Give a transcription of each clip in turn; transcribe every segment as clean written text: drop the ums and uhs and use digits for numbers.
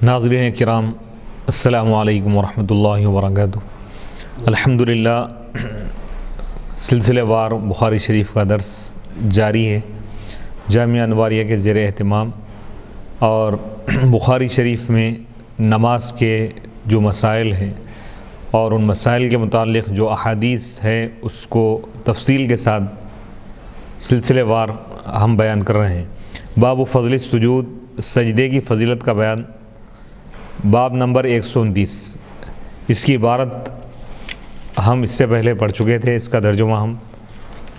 ناظرین کرام، السلام علیکم ورحمۃ اللہ وبرکاتہ۔ الحمدللہ سلسلہ وار بخاری شریف کا درس جاری ہے جامعہ انواریہ کے زیر اہتمام، اور بخاری شریف میں نماز کے جو مسائل ہیں اور ان مسائل کے متعلق جو احادیث ہے اس کو تفصیل کے ساتھ سلسلہ وار ہم بیان کر رہے ہیں۔ باب فضل السجود، سجدے کی فضیلت کا بیان، باب نمبر 129۔ اس کی عبارت ہم اس سے پہلے پڑھ چکے تھے، اس کا ترجمہ ہم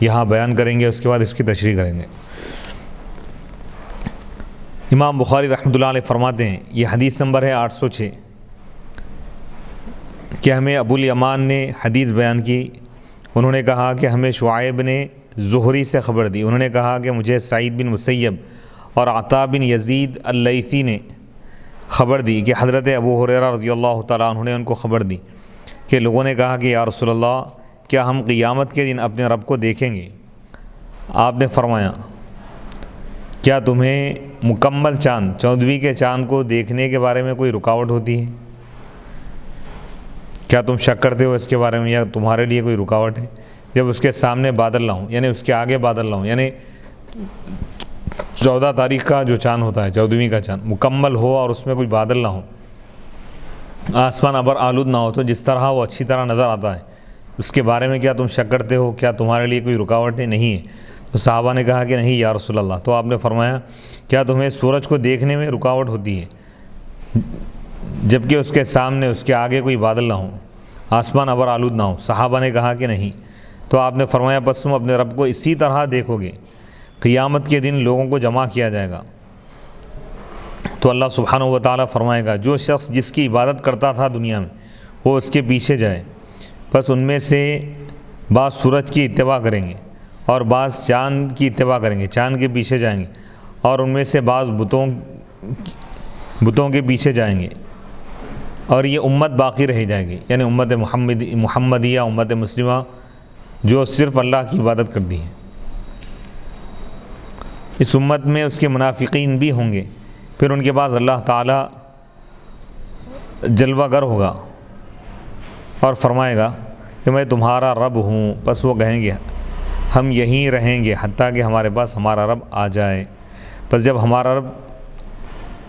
یہاں بیان کریں گے، اس کے بعد اس کی تشریح کریں گے۔ امام بخاری رحمۃ اللہ علیہ فرماتے ہیں، یہ حدیث نمبر ہے 806، کہ ہمیں ابو الیمان نے حدیث بیان کی۔ انہوں نے کہا کہ ہمیں شعیب نے زہری سے خبر دی، انہوں نے کہا کہ مجھے سعید بن مسیب اور عطا بن یزید اللیثی نے خبر دی کہ حضرت ابو ہریرہ رضی اللہ تعالیٰ عنہ نے ان کو خبر دی کہ لوگوں نے کہا کہ یا رسول اللہ، کیا ہم قیامت کے دن اپنے رب کو دیکھیں گے؟ آپ نے فرمایا، کیا تمہیں مکمل چاند، 14ویں کے چاند کو دیکھنے کے بارے میں کوئی رکاوٹ ہوتی ہے؟ کیا تم شک کرتے ہو اس کے بارے میں، یا تمہارے لیے کوئی رکاوٹ ہے جب اس کے سامنے بادل نہ ہوں، یعنی اس کے آگے بادل نہ ہوں، یعنی 14 تاریخ کا جو چاند ہوتا ہے، 14ویں کا چاند مکمل ہو اور اس میں کوئی بادل نہ ہو، آسمان ابر آلود نہ ہو، تو جس طرح وہ اچھی طرح نظر آتا ہے اس کے بارے میں کیا تم شک کرتے ہو؟ کیا تمہارے لیے کوئی رکاوٹ ہے؟ نہیں ہے۔ تو صحابہ نے کہا کہ نہیں یا رسول اللہ۔ تو آپ نے فرمایا، کیا تمہیں سورج کو دیکھنے میں رکاوٹ ہوتی ہے جبکہ اس کے سامنے، اس کے آگے کوئی بادل نہ ہو، آسمان ابر آلود نہ ہو؟ صحابہ نے کہا کہ نہیں۔ تو آپ نے فرمایا، پس تم اپنے رب کو اسی طرح دیکھو گے، قیامت کے دن لوگوں کو جمع کیا جائے گا تو اللہ سبحانہ و تعالیٰ فرمائے گا، جو شخص جس کی عبادت کرتا تھا دنیا میں وہ اس کے پیچھے جائے، بس ان میں سے بعض سورج کی اتباع کریں گے اور بعض چاند کی اتباع کریں گے، چاند کے پیچھے جائیں گے، اور ان میں سے بعض بتوں کے پیچھے جائیں گے، اور یہ امت باقی رہ جائے گی، یعنی امت محمدیہ، امت مسلمہ جو صرف اللہ کی عبادت کرتی ہے۔ اس امت میں اس کے منافقین بھی ہوں گے، پھر ان کے بعد اللہ تعالیٰ جلوہ گر ہوگا اور فرمائے گا کہ میں تمہارا رب ہوں، پس وہ کہیں گے ہم یہیں رہیں گے حتیٰ کہ ہمارے پاس ہمارا رب آ جائے۔ پس جب ہمارا رب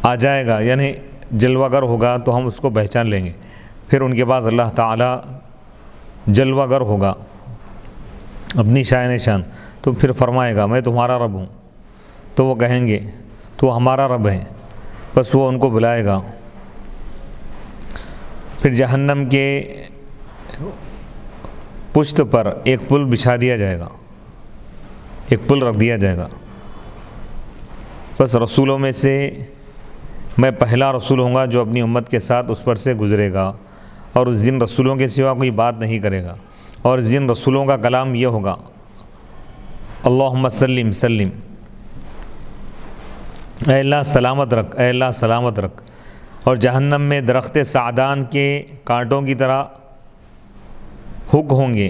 آ جائے گا، یعنی جلوہ گر ہوگا، تو ہم اس کو پہچان لیں گے، پھر ان کے بعد اللہ تعالیٰ جلوہ گر ہوگا اپنی شان شان، تو پھر فرمائے گا میں تمہارا رب ہوں، تو وہ کہیں گے تو ہمارا رب ہے، بس وہ ان کو بلائے گا۔ پھر جہنم کے پشت پر ایک پل بچھا دیا جائے گا، ایک پل رکھ دیا جائے گا، بس رسولوں میں سے میں پہلا رسول ہوں گا جو اپنی امت کے ساتھ اس پر سے گزرے گا، اور اس دن رسولوں کے سوا کوئی بات نہیں کرے گا، اور اس دن رسولوں کا کلام یہ ہوگا، اللہم سلم سلم، اے اللہ سلامت رکھ، اے اللہ سلامت رکھ۔ اور جہنم میں درخت سعدان کے کانٹوں کی طرح ہوک ہوں گے۔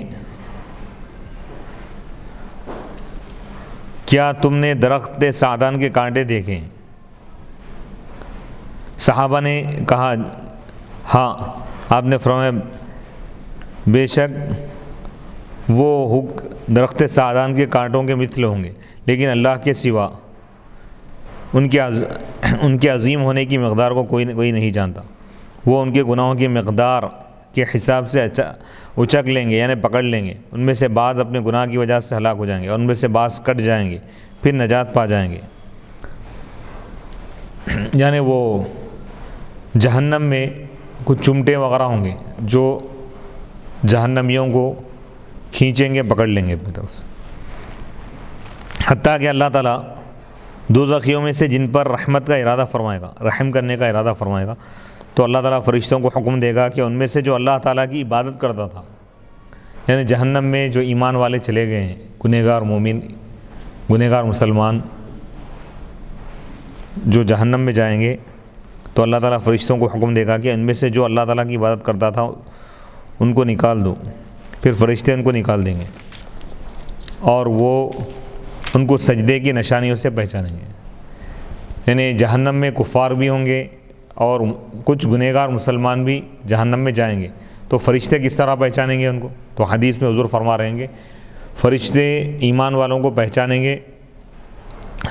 کیا تم نے درخت سعدان کے کانٹے دیکھے؟ صحابہ نے کہا ہاں۔ آپ نے فرمایا، بے شک وہ ہوک درخت سعدان کے کانٹوں کے مثل ہوں گے، لیکن اللہ کے سوا ان کے عظیم ہونے کی مقدار کو کوئی نہیں جانتا۔ وہ ان کے گناہوں کی مقدار کے حساب سے اچک لیں گے، یعنی پکڑ لیں گے، ان میں سے بعض اپنے گناہ کی وجہ سے ہلاک ہو جائیں گے، اور ان میں سے بعض کٹ جائیں گے، پھر نجات پا جائیں گے۔ یعنی وہ جہنم میں کچھ چمٹے وغیرہ ہوں گے جو جہنمیوں کو کھینچیں گے، پکڑ لیں گے اپنی طرف سے، حتیٰ کہ اللہ تعالیٰ دوزخیوں میں سے جن پر رحمت کا ارادہ فرمائے گا، رحم کرنے کا ارادہ فرمائے گا، تو اللہ تعالیٰ فرشتوں کو حکم دے گا کہ ان میں سے جو اللہ تعالیٰ کی عبادت کرتا تھا، یعنی جہنم میں جو ایمان والے چلے گئے ہیں، گنہگار مومن، گنہگار مسلمان جو جہنم میں جائیں گے، تو اللہ تعالیٰ فرشتوں کو حکم دے گا کہ ان میں سے جو اللہ تعالیٰ کی عبادت کرتا تھا ان کو نکال دو، پھر فرشتے ان کو نکال دیں گے، اور وہ ان کو سجدے کی نشانیوں سے پہچانیں گے۔ یعنی جہنم میں کفار بھی ہوں گے، اور کچھ گنہگار مسلمان بھی جہنم میں جائیں گے، تو فرشتے کس طرح پہچانیں گے ان کو؟ تو حدیث میں حضور فرما رہے ہیں کہ فرشتے ایمان والوں کو پہچانیں گے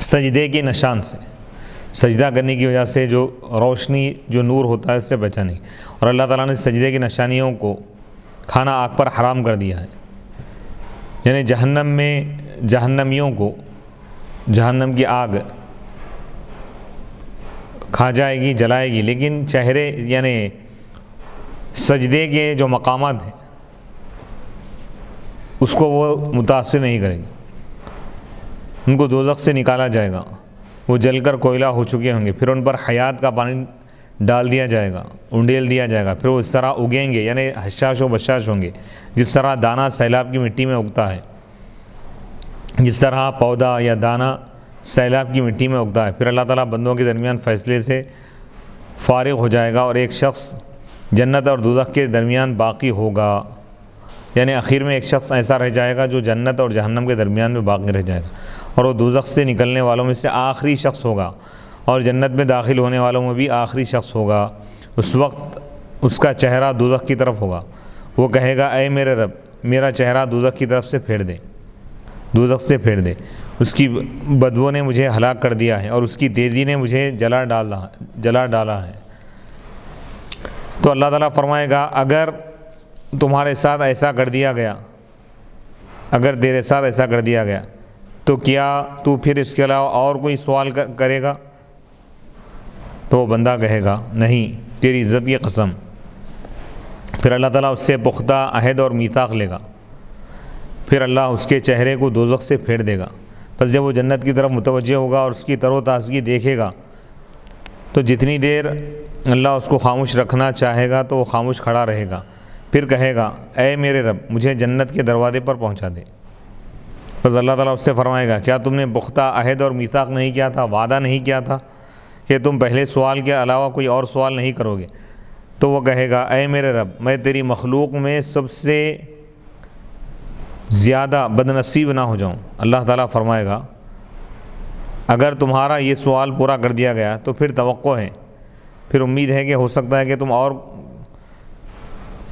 سجدے کے نشان سے، سجدہ کرنے کی وجہ سے جو روشنی، جو نور ہوتا ہے اس سے پہچانیں گے۔ اور اللہ تعالیٰ نے سجدے کی نشانیوں کو کھانا آگ پر حرام کر دیا ہے، یعنی جہنم میں جہنمیوں کو جہنم کی آگ کھا جائے گی، جلائے گی، لیکن چہرے یعنی سجدے کے جو مقامات ہیں اس کو وہ متاثر نہیں کرے گی، ان کو دوزخ سے نکالا جائے گا، وہ جل کر کوئلہ ہو چکے ہوں گے، پھر ان پر حیات کا پانی ڈال دیا جائے گا، انڈیل دیا جائے گا، پھر وہ اس طرح اگیں گے، یعنی حشاش و بشاش ہوں گے، جس طرح دانہ سیلاب کی مٹی میں اگتا ہے، جس طرح پودا یا دانہ سیلاب کی مٹی میں اگتا ہے۔ پھر اللہ تعالیٰ بندوں کے درمیان فیصلے سے فارغ ہو جائے گا اور ایک شخص جنت اور دوزخ کے درمیان باقی ہوگا، یعنی آخر میں ایک شخص ایسا رہ جائے گا جو جنت اور جہنم کے درمیان میں باقی رہ جائے گا، اور وہ دوزخ سے نکلنے والوں میں سے آخری شخص ہوگا، اور جنت میں داخل ہونے والوں میں بھی آخری شخص ہوگا۔ اس وقت اس کا چہرہ دوزخ کی طرف ہوگا، وہ کہے گا اے میرے رب، میرا چہرہ دوزخ کی طرف سے پھیر دے، دوزخ سے پھیر دے، اس کی بدبو نے مجھے ہلاک کر دیا ہے اور اس کی تیزی نے مجھے جلا ڈالا ہے۔ تو اللہ تعالیٰ فرمائے گا اگر تمہارے ساتھ ایسا کر دیا گیا، اگر تیرے ساتھ ایسا کر دیا گیا تو کیا تو پھر اس کے علاوہ اور کوئی سوال کرے گا؟ تو وہ بندہ کہے گا نہیں، تیری عزت کی قسم۔ پھر اللہ تعالیٰ اس سے پختہ عہد اور میثاق لے گا، پھر اللہ اس کے چہرے کو دوزخ سے پھیر دے گا۔ پس جب وہ جنت کی طرف متوجہ ہوگا اور اس کی تر و تازگی دیکھے گا تو جتنی دیر اللہ اس کو خاموش رکھنا چاہے گا تو وہ خاموش کھڑا رہے گا، پھر کہے گا اے میرے رب، مجھے جنت کے دروازے پر پہنچا دے۔ بس اللہ تعالیٰ اس سے فرمائے گا کیا تم نے پختہ عہد اور میثاق نہیں کیا تھا، وعدہ نہیں کیا تھا کہ تم پہلے سوال کے علاوہ کوئی اور سوال نہیں کرو گے؟ تو وہ کہے گا اے میرے رب، میں تیری مخلوق میں سب سے زیادہ بد نصیب نہ ہو جاؤں۔ اللہ تعالیٰ فرمائے گا اگر تمہارا یہ سوال پورا کر دیا گیا تو پھر توقع ہے، پھر امید ہے کہ ہو سکتا ہے کہ تم اور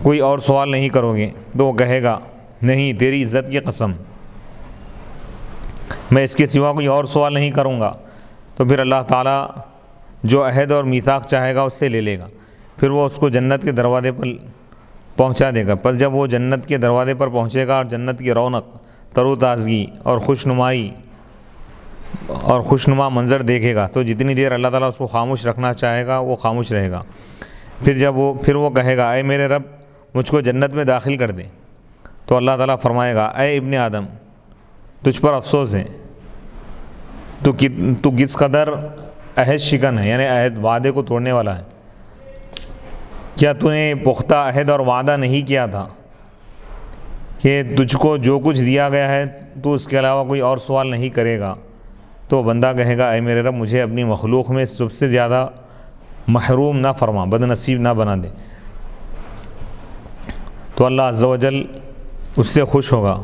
کوئی اور سوال نہیں کرو گے۔ تو وہ کہے گا نہیں، تیری عزت کی قسم، میں اس کے سوا کوئی اور سوال نہیں کروں گا۔ تو پھر اللہ تعالیٰ جو عہد اور میثاق چاہے گا اس سے لے لے گا، پھر وہ اس کو جنت کے دروازے پر پہنچا دے گا۔ پس جب وہ جنت کے دروازے پر پہنچے گا اور جنت کی رونق، تر و تازگی اور خوشنمائی اور خوشنما منظر دیکھے گا تو جتنی دیر اللہ تعالیٰ اس کو خاموش رکھنا چاہے گا وہ خاموش رہے گا۔ پھر وہ کہے گا اے میرے رب، مجھ کو جنت میں داخل کر دے۔ تو اللہ تعالیٰ فرمائے گا اے ابن آدم، تجھ پر افسوس ہے، تو کس قدر عہد شکن ہے، یعنی عہد وعدے کو توڑنے والا ہے۔ کیا تو نے پختہ عہد اور وعدہ نہیں کیا تھا کہ تجھ کو جو کچھ دیا گیا ہے تو اس کے علاوہ کوئی اور سوال نہیں کرے گا؟ تو بندہ کہے گا اے میرے رب، مجھے اپنی مخلوق میں سب سے زیادہ محروم نہ فرما، بد نصیب نہ بنا دے۔ تو اللہ عز و جل اس سے خوش ہوگا،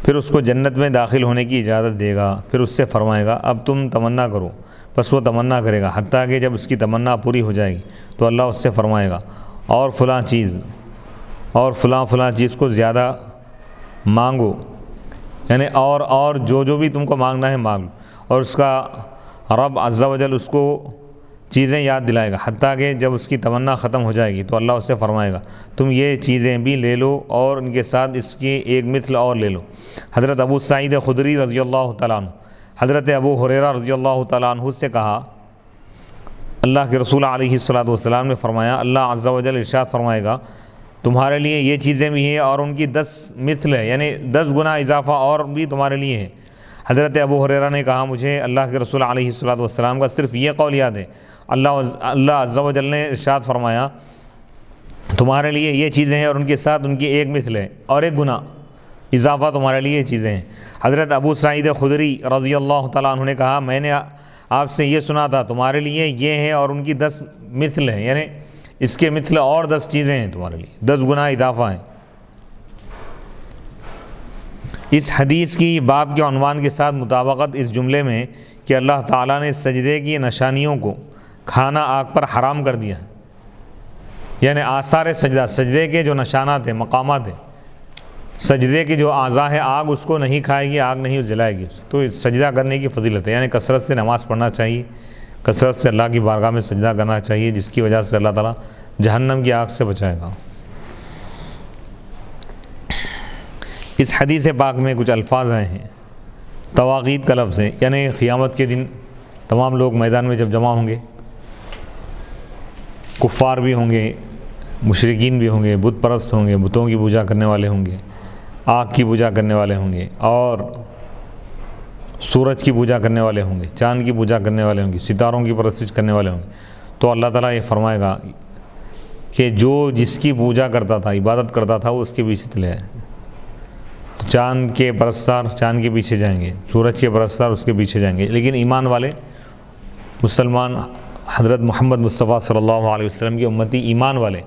پھر اس کو جنت میں داخل ہونے کی اجازت دے گا، پھر اس سے فرمائے گا اب تم تمنا کرو۔ بس وہ تمنا کرے گا، حتیٰ کہ جب اس کی تمنا پوری ہو جائے گی تو اللہ اس سے فرمائے گا اور فلاں چیز اور فلاں چیز کو زیادہ مانگو، یعنی اور جو بھی تم کو مانگنا ہے مانگ لو۔ اور اس کا رب عز و جل اس کو چیزیں یاد دلائے گا، حتیٰ کہ جب اس کی تمنا ختم ہو جائے گی تو اللہ اس سے فرمائے گا تم یہ چیزیں بھی لے لو اور ان کے ساتھ اس کی ایک مثل اور لے لو۔ حضرت ابو سعید خدری رضی اللہ تعالیٰ عنہ، حضرت ابو ہریرہ رضی اللہ تعالیٰ عنہ سے کہا اللہ کے رسول علیہ الصلوۃ والسلام نے فرمایا اللہ عز و جل ارشاد فرمائے گا تمہارے لیے یہ چیزیں بھی ہیں اور ان کی 10 مثل ہے، یعنی 10 گنا اضافہ اور بھی تمہارے لیے ہے۔ حضرت ابو ہریرہ نے کہا مجھے اللہ کے رسول علیہ الصلوۃ والسلام کا صرف یہ قول یاد ہے، اللہ عز و جل نے ارشاد فرمایا تمہارے لیے یہ چیزیں ہیں اور ان کے ساتھ ان کی ایک مثل ہے اور ایک گنا اضافہ تمہارے لیے یہ چیزیں ہیں۔ حضرت ابو سعید خدری رضی اللہ تعالیٰ عنہ نے کہا میں نے آپ سے یہ سنا تھا تمہارے لیے یہ ہے اور ان کی 10 مثل ہیں، یعنی اس کے مثل اور 10 چیزیں ہیں تمہارے لیے، 10 گنا اضافہ ہیں۔ اس حدیث کی باب کے عنوان کے ساتھ مطابقت اس جملے میں کہ اللہ تعالیٰ نے سجدے کی نشانیوں کو کھانا آگ پر حرام کر دیا ہے، یعنی آثار سجدہ، سجدے کے جو نشانات ہیں، مقامات ہیں، سجدے کی جو اعضاء ہے، آگ اس کو نہیں کھائے گی، آگ نہیں جلائے گی، تو سجدہ کرنے کی فضیلت ہے، یعنی کثرت سے نماز پڑھنا چاہیے، کثرت سے اللہ کی بارگاہ میں سجدہ کرنا چاہیے، جس کی وجہ سے اللہ تعالیٰ جہنم کی آگ سے بچائے گا۔ اس حدیث پاک میں کچھ الفاظ آئے ہیں، تواغیت کا لفظ ہے، یعنی قیامت کے دن تمام لوگ میدان میں جب جمع ہوں گے، کفار بھی ہوں گے، مشرکین بھی ہوں گے، بت پرست ہوں گے، بتوں کی پوجا کرنے والے ہوں گے، آگ کی پوجا کرنے والے ہوں گے، اور سورج کی پوجا کرنے والے ہوں گے، چاند کی پوجا کرنے والے ہوں گے، ستاروں کی پرستش کرنے والے ہوں گے، تو اللہ تعالیٰ یہ فرمائے گا کہ جو جس کی پوجا کرتا تھا، عبادت کرتا تھا، وہ اس کے پیچھے چلے آئے۔ تو چاند کے پرستار چاند کے پیچھے جائیں گے، سورج کے پرستار اس کے پیچھے جائیں گے، لیکن ایمان والے مسلمان حضرت محمد مصطفیٰ صلی اللہ علیہ وسلم کی امتی، ایمان والے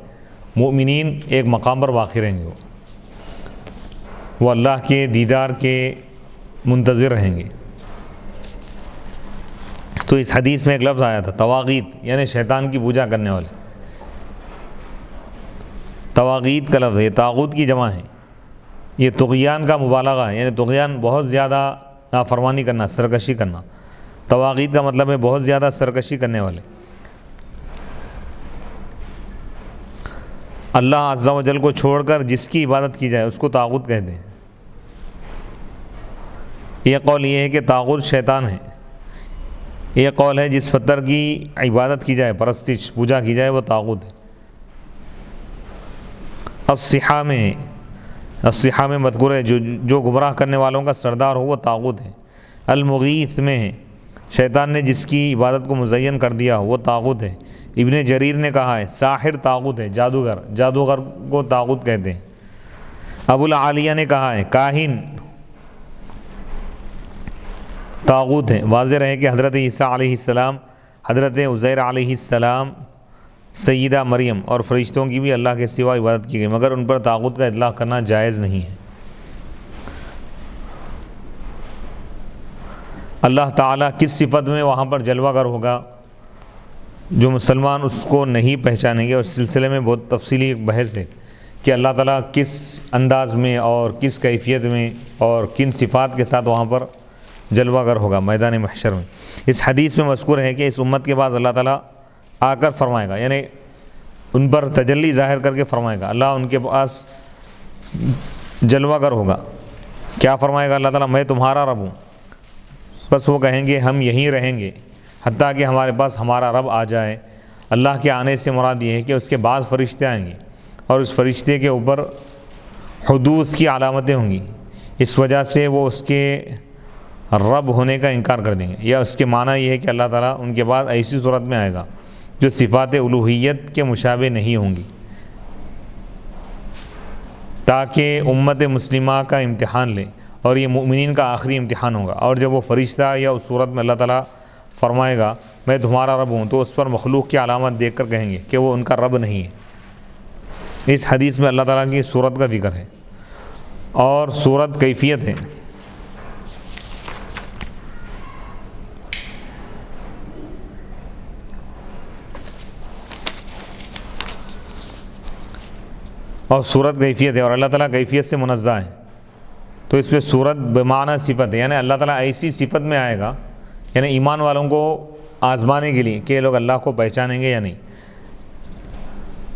مومنین ایک مقام پر واقع رہیں گے، وہ اللہ کے دیدار کے منتظر رہیں گے۔ تو اس حدیث میں ایک لفظ آیا تھا تواغیت، یعنی شیطان کی پوجا کرنے والے۔ تواغیت کا لفظ ہے، یہ طاغوت کی جمع ہے، یہ طغیان کا مبالغہ ہے، یعنی طغیان بہت زیادہ نافرمانی کرنا، سرکشی کرنا۔ تواغیت کا مطلب ہے بہت زیادہ سرکشی کرنے والے۔ اللہ عز و جل کو چھوڑ کر جس کی عبادت کی جائے اس کو طاغوت کہتے ہیں۔ یہ قول یہ ہے کہ طاغوت شیطان ہے۔ یہ قول ہے جس پتھر کی عبادت کی جائے، پرستش، پوجا کی جائے، وہ طاغوت ہے۔ الصحا میں مذکور ہے جو گمراہ کرنے والوں کا سردار ہو وہ طاغوت ہے۔ المغیث میں ہے شیطان نے جس کی عبادت کو مزین کر دیا ہو وہ طاغوت ہے۔ ابن جریر نے کہا ہے ساحر طاغوت ہے، جادوگر کو طاغوت کہتے ہیں۔ ابو العالیہ نے کہا ہے کاہن طاغوت ہے۔ واضح رہے کہ حضرت عیسیٰ علیہ السلام، حضرت عزیر علیہ السلام، سیدہ مریم اور فرشتوں کی بھی اللہ کے سوا عبادت کی گئی، مگر ان پر طاغوت کا اطلاق کرنا جائز نہیں ہے۔ اللہ تعالیٰ کس صفت میں وہاں پر جلوہ گر ہوگا، جو مسلمان اس کو نہیں پہچانیں گے، اور اس سلسلے میں بہت تفصیلی ایک بحث ہے کہ اللہ تعالیٰ کس انداز میں اور کس کیفیت میں اور کن صفات کے ساتھ وہاں پر جلوہ گر ہوگا میدان محشر میں۔ اس حدیث میں مذکور ہے کہ اس امت کے بعد اللہ تعالیٰ آ کر فرمائے گا، یعنی ان پر تجلی ظاہر کر کے فرمائے گا، اللہ ان کے پاس جلوہ گر ہوگا۔ کیا فرمائے گا اللہ تعالیٰ؟ میں تمہارا رب ہوں۔ بس وہ کہیں گے ہم یہیں رہیں گے حتیٰ کہ ہمارے پاس ہمارا رب آ جائے۔ اللہ کے آنے سے مراد یہ ہے کہ اس کے بعد فرشتے آئیں گے اور اس فرشتے کے اوپر حدوث کی علامتیں ہوں گی، اس وجہ سے وہ اس کے رب ہونے کا انکار کر دیں گے، یا اس کے معنی یہ ہے کہ اللہ تعالیٰ ان کے بعد ایسی صورت میں آئے گا جو صفات الوہیت کے مشابہ نہیں ہوں گی، تاکہ امت مسلمہ کا امتحان لے، اور یہ مومنین کا آخری امتحان ہوگا۔ اور جب وہ فرشتہ یا اس صورت میں اللہ تعالیٰ فرمائے گا میں تمہارا رب ہوں، تو اس پر مخلوق کی علامت دیکھ کر کہیں گے کہ وہ ان کا رب نہیں ہے۔ اس حدیث میں اللہ تعالیٰ کی صورت کا ذکر ہے، اور صورت کیفیت ہے۔ اور صورت کیفیت ہے، اور اللہ تعالیٰ کیفیت سے منزہ ہے، تو اس پہ صورت بمعنی صفت ہے، یعنی اللہ تعالیٰ ایسی صفت میں آئے گا، یعنی ایمان والوں کو آزمانے کے لیے کہ یہ لوگ اللہ کو پہچانیں گے یا نہیں۔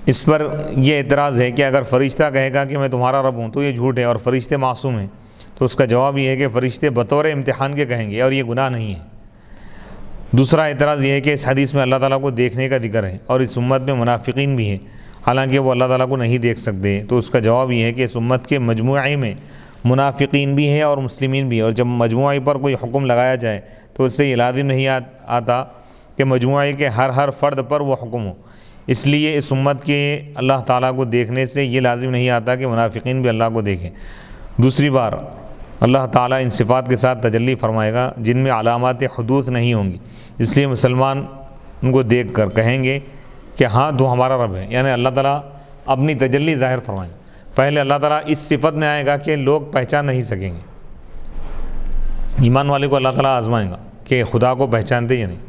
اس پر یہ اعتراض ہے کہ اگر فرشتہ کہے گا کہ میں تمہارا رب ہوں تو یہ جھوٹ ہے، اور فرشتے معصوم ہیں، تو اس کا جواب یہ ہے کہ فرشتے بطور امتحان کے کہیں گے اور یہ گناہ نہیں ہے۔ دوسرا اعتراض یہ ہے کہ اس حدیث میں اللہ تعالیٰ کو دیکھنے کا ذکر ہے، اور اس امت میں منافقین بھی ہیں، حالانکہ وہ اللہ تعالیٰ کو نہیں دیکھ سکتے، تو اس کا جواب یہ ہے کہ اس امت کے مجموعے میں منافقین بھی ہیں اور مسلمین بھی ہیں، اور جب مجموعے پر کوئی حکم لگایا جائے تو اس سے یہ لازم نہیں آتا کہ مجموعے کے ہر فرد پر وہ حکم ہو، اس لیے اس امت کے اللہ تعالیٰ کو دیکھنے سے یہ لازم نہیں آتا کہ منافقین بھی اللہ کو دیکھیں۔ دوسری بار اللہ تعالیٰ ان صفات کے ساتھ تجلی فرمائے گا جن میں علامات حدوث نہیں ہوں گی، اس لیے مسلمان ان کو دیکھ کر کہیں گے کہ ہاں تو ہمارا رب ہے، یعنی اللہ تعالیٰ اپنی تجلی ظاہر فرمائیں۔ پہلے اللہ تعالیٰ اس صفت میں آئے گا کہ لوگ پہچان نہیں سکیں گے، ایمان والے کو اللہ تعالیٰ آزمائے گا کہ خدا کو پہچانتے یا نہیں.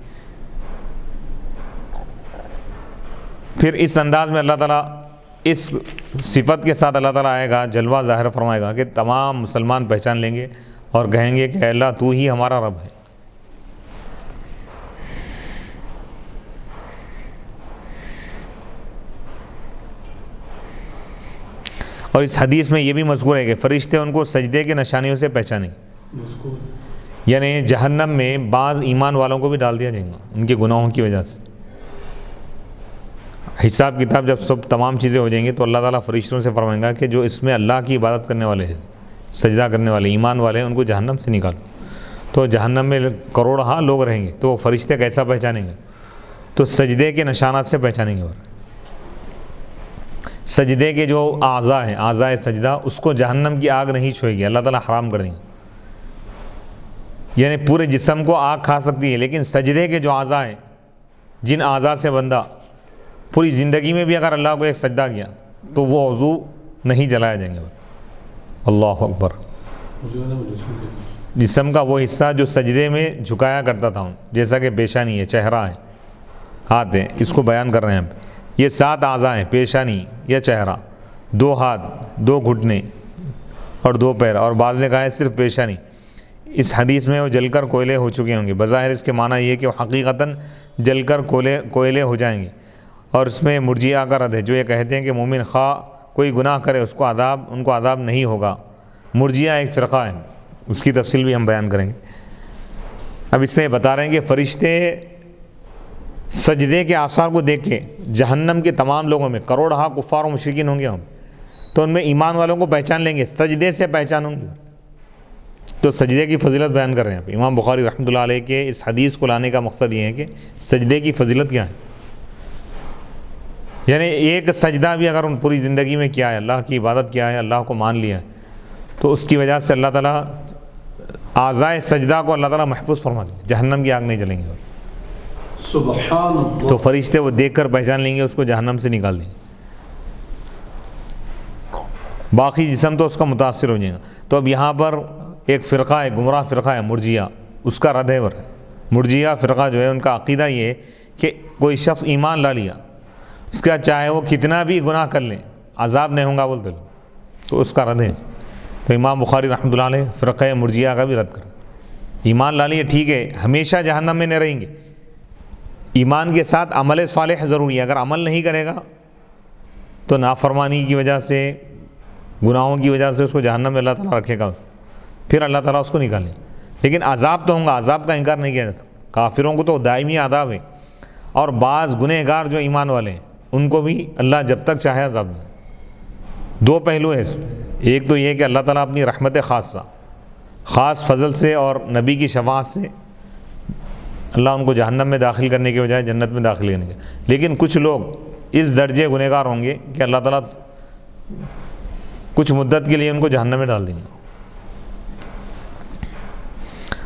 پھر اس انداز میں اللہ تعالیٰ اس صفت کے ساتھ اللہ تعالیٰ آئے گا، جلوہ ظاہر فرمائے گا کہ تمام مسلمان پہچان لیں گے اور کہیں گے کہ اے اللہ تو ہی ہمارا رب ہے. اور اس حدیث میں یہ بھی مذکور ہے کہ فرشتے ان کو سجدے کے نشانیوں سے پہچانیں گے. یعنی جہنم میں بعض ایمان والوں کو بھی ڈال دیا جائے گا ان کے گناہوں کی وجہ سے. حساب کتاب جب سب تمام چیزیں ہو جائیں گی تو اللہ تعالیٰ فرشتوں سے فرمائیں گا کہ جو اس میں اللہ کی عبادت کرنے والے ہیں، سجدہ کرنے والے ایمان والے ہیں، ان کو جہنم سے نکالو. تو جہنم میں کروڑہا لوگ رہیں گے، تو وہ فرشتے کیسا پہچانیں گے؟ تو سجدے کے نشانات سے پہچانیں گے. اور سجدے کے جو اعضاء ہیں، اعضاء سجدہ، اس کو جہنم کی آگ نہیں چھوئے گی، اللہ تعالیٰ حرام کر دیں گے. یعنی پورے جسم کو آگ کھا سکتی ہے، لیکن سجدے کے جو اعضاء ہیں، جن اعضاء سے بندہ پوری زندگی میں بھی اگر اللہ کو ایک سجدہ کیا تو وہ عضو نہیں جلائے جائیں گے. اللہ اکبر. جسم کا وہ حصہ جو سجدے میں جھکایا کرتا تھا، جیسا کہ پیشانی ہے، چہرہ ہے، ہاتھ ہے، اس کو بیان کر رہے ہیں. یہ 7 اعضاء ہیں: پیشانی یا چہرہ، 2 ہاتھ، 2 گھٹنے اور 2 پیر. اور بعض نے کہا ہے صرف پیشانی. اس حدیث میں وہ جل کر کوئلے ہو چکے ہوں گے. بظاہر اس کے معنی یہ ہے کہ وہ حقیقتاً جل کر کوئلے ہو جائیں گے. اور اس میں مرجیہ کا رد ہے جو یہ کہتے ہیں کہ مومن خواہ کوئی گناہ کرے ان کو عذاب نہیں ہوگا. مرجیہ ایک فرقہ ہے، اس کی تفصیل بھی ہم بیان کریں گے. اب اس میں بتا رہے ہیں کہ فرشتے سجدے کے آثار کو دیکھ کے جہنم کے تمام لوگوں میں کروڑہا کفار و مشرکین ہوں گے ہم، تو ان میں ایمان والوں کو پہچان لیں گے، سجدے سے پہچانوں گے. تو سجدے کی فضیلت بیان کر رہے ہیں. امام بخاری رحمۃ اللہ علیہ کے اس حدیث کو لانے کا مقصد یہ ہے کہ سجدے کی فضیلت کیا ہے. یعنی ایک سجدہ بھی اگر ان پوری زندگی میں کیا ہے، اللہ کی عبادت کیا ہے، اللہ کو مان لیا ہے، تو اس کی وجہ سے اللہ تعالیٰ اعضائے سجدہ کو اللہ تعالیٰ محفوظ فرما دیں گے، جہنم کی آگ نہیں جلیں گے. سبحان اللہ. تو فرشتے وہ دیکھ کر پہچان لیں گے، اس کو جہنم سے نکال دیں گے. باقی جسم تو اس کا متاثر ہو جائے گا. تو اب یہاں پر ایک فرقہ ہے، گمراہ فرقہ ہے مرجیہ، اس کا رد ہے. مرجیہ فرقہ جو ہے ان کا عقیدہ یہ ہے کہ کوئی شخص ایمان لا لیا، اس کا چاہے وہ کتنا بھی گناہ کر لیں عذاب نہیں ہوگا بولتے لوگ، تو اس کا رد ہے. تو امام بخاری رحمۃ اللہ علیہ فرقہ مرجیہ کا بھی رد کر. ایمان لا لیے ٹھیک ہے، ہمیشہ جہنم میں نہیں رہیں گے. ایمان کے ساتھ عمل صالح ضروری ہے. اگر عمل نہیں کرے گا تو نافرمانی کی وجہ سے، گناہوں کی وجہ سے اس کو جہنم میں اللہ تعالیٰ رکھے گا، پھر اللہ تعالیٰ اس کو نکالے. لیکن عذاب تو ہوں گا، عذاب کا انکار نہیں کیا جاتا. کافروں کو تو دائمی عذاب ہے، اور بعض گنہگار جو ایمان والے ہیں ان کو بھی اللہ جب تک چاہے عذاب دے. 2 پہلو ہیں اس میں. ایک تو یہ کہ اللہ تعالیٰ اپنی رحمت خاصہ، خاص فضل سے اور نبی کی شفاعت سے اللہ ان کو جہنم میں داخل کرنے کے بجائے جنت میں داخل کرنے کے. لیکن کچھ لوگ اس درجے گنہگار ہوں گے کہ اللہ تعالیٰ کچھ مدت کے لیے ان کو جہنم میں ڈال دیں گے.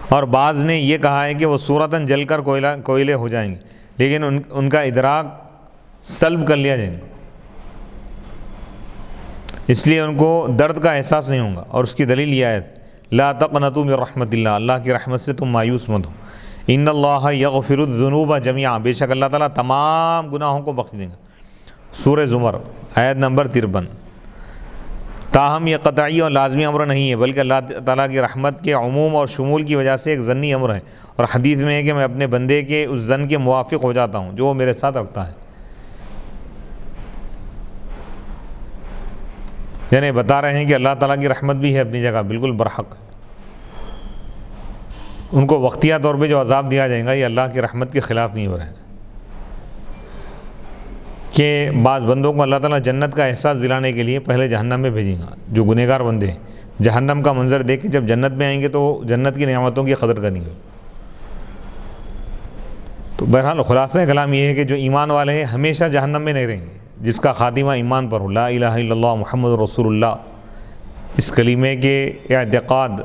اور بعض نے یہ کہا ہے کہ وہ صورتاً جل کر کوئلے ہو جائیں گے، لیکن ان کا ادراک سلب کر لیا جائے گا، اس لیے ان کو درد کا احساس نہیں ہوگا. اور اس کی دلیل یہ آیت: لا تقنطوا من رحمت اللہ، اللہ کی رحمت سے تم مایوس مت ہو. ان اللہ یغفر الذنوب جميعا، بے شک اللہ تعالیٰ تمام گناہوں کو بخش دیں گا. سورہ زمر آیت نمبر 53. تاہم یہ قطعی اور لازمی امر نہیں ہے، بلکہ اللہ تعالیٰ کی رحمت کے عموم اور شمول کی وجہ سے ایک ضمنی امر ہے. اور حدیث میں ہے کہ میں اپنے بندے کے اس ظن کے موافق ہو جاتا ہوں جو وہ میرے ساتھ رکھتا ہے. یعنی بتا رہے ہیں کہ اللہ تعالیٰ کی رحمت بھی ہے اپنی جگہ، بالکل برحق ہے. ان کو وقتیہ طور پہ جو عذاب دیا جائے گا یہ اللہ کی رحمت کے خلاف نہیں ہو رہا ہے. کہ بعض بندوں کو اللہ تعالیٰ جنت کا احساس دلانے کے لیے پہلے جہنم میں بھیجیں گا. جو گنہگار بندے ہیں جہنم کا منظر دیکھ کے جب جنت میں آئیں گے تو جنت کی نعمتوں کی قدر کریں گے. تو بہرحال خلاصہ کلام یہ ہے کہ جو ایمان والے ہیں ہمیشہ جہنم میں نہیں رہیں گے. جس کا خاتمہ ایمان پر ہو، لا الہ الا اللہ محمد رسول اللہ، اس کلمے کے اعتقاد،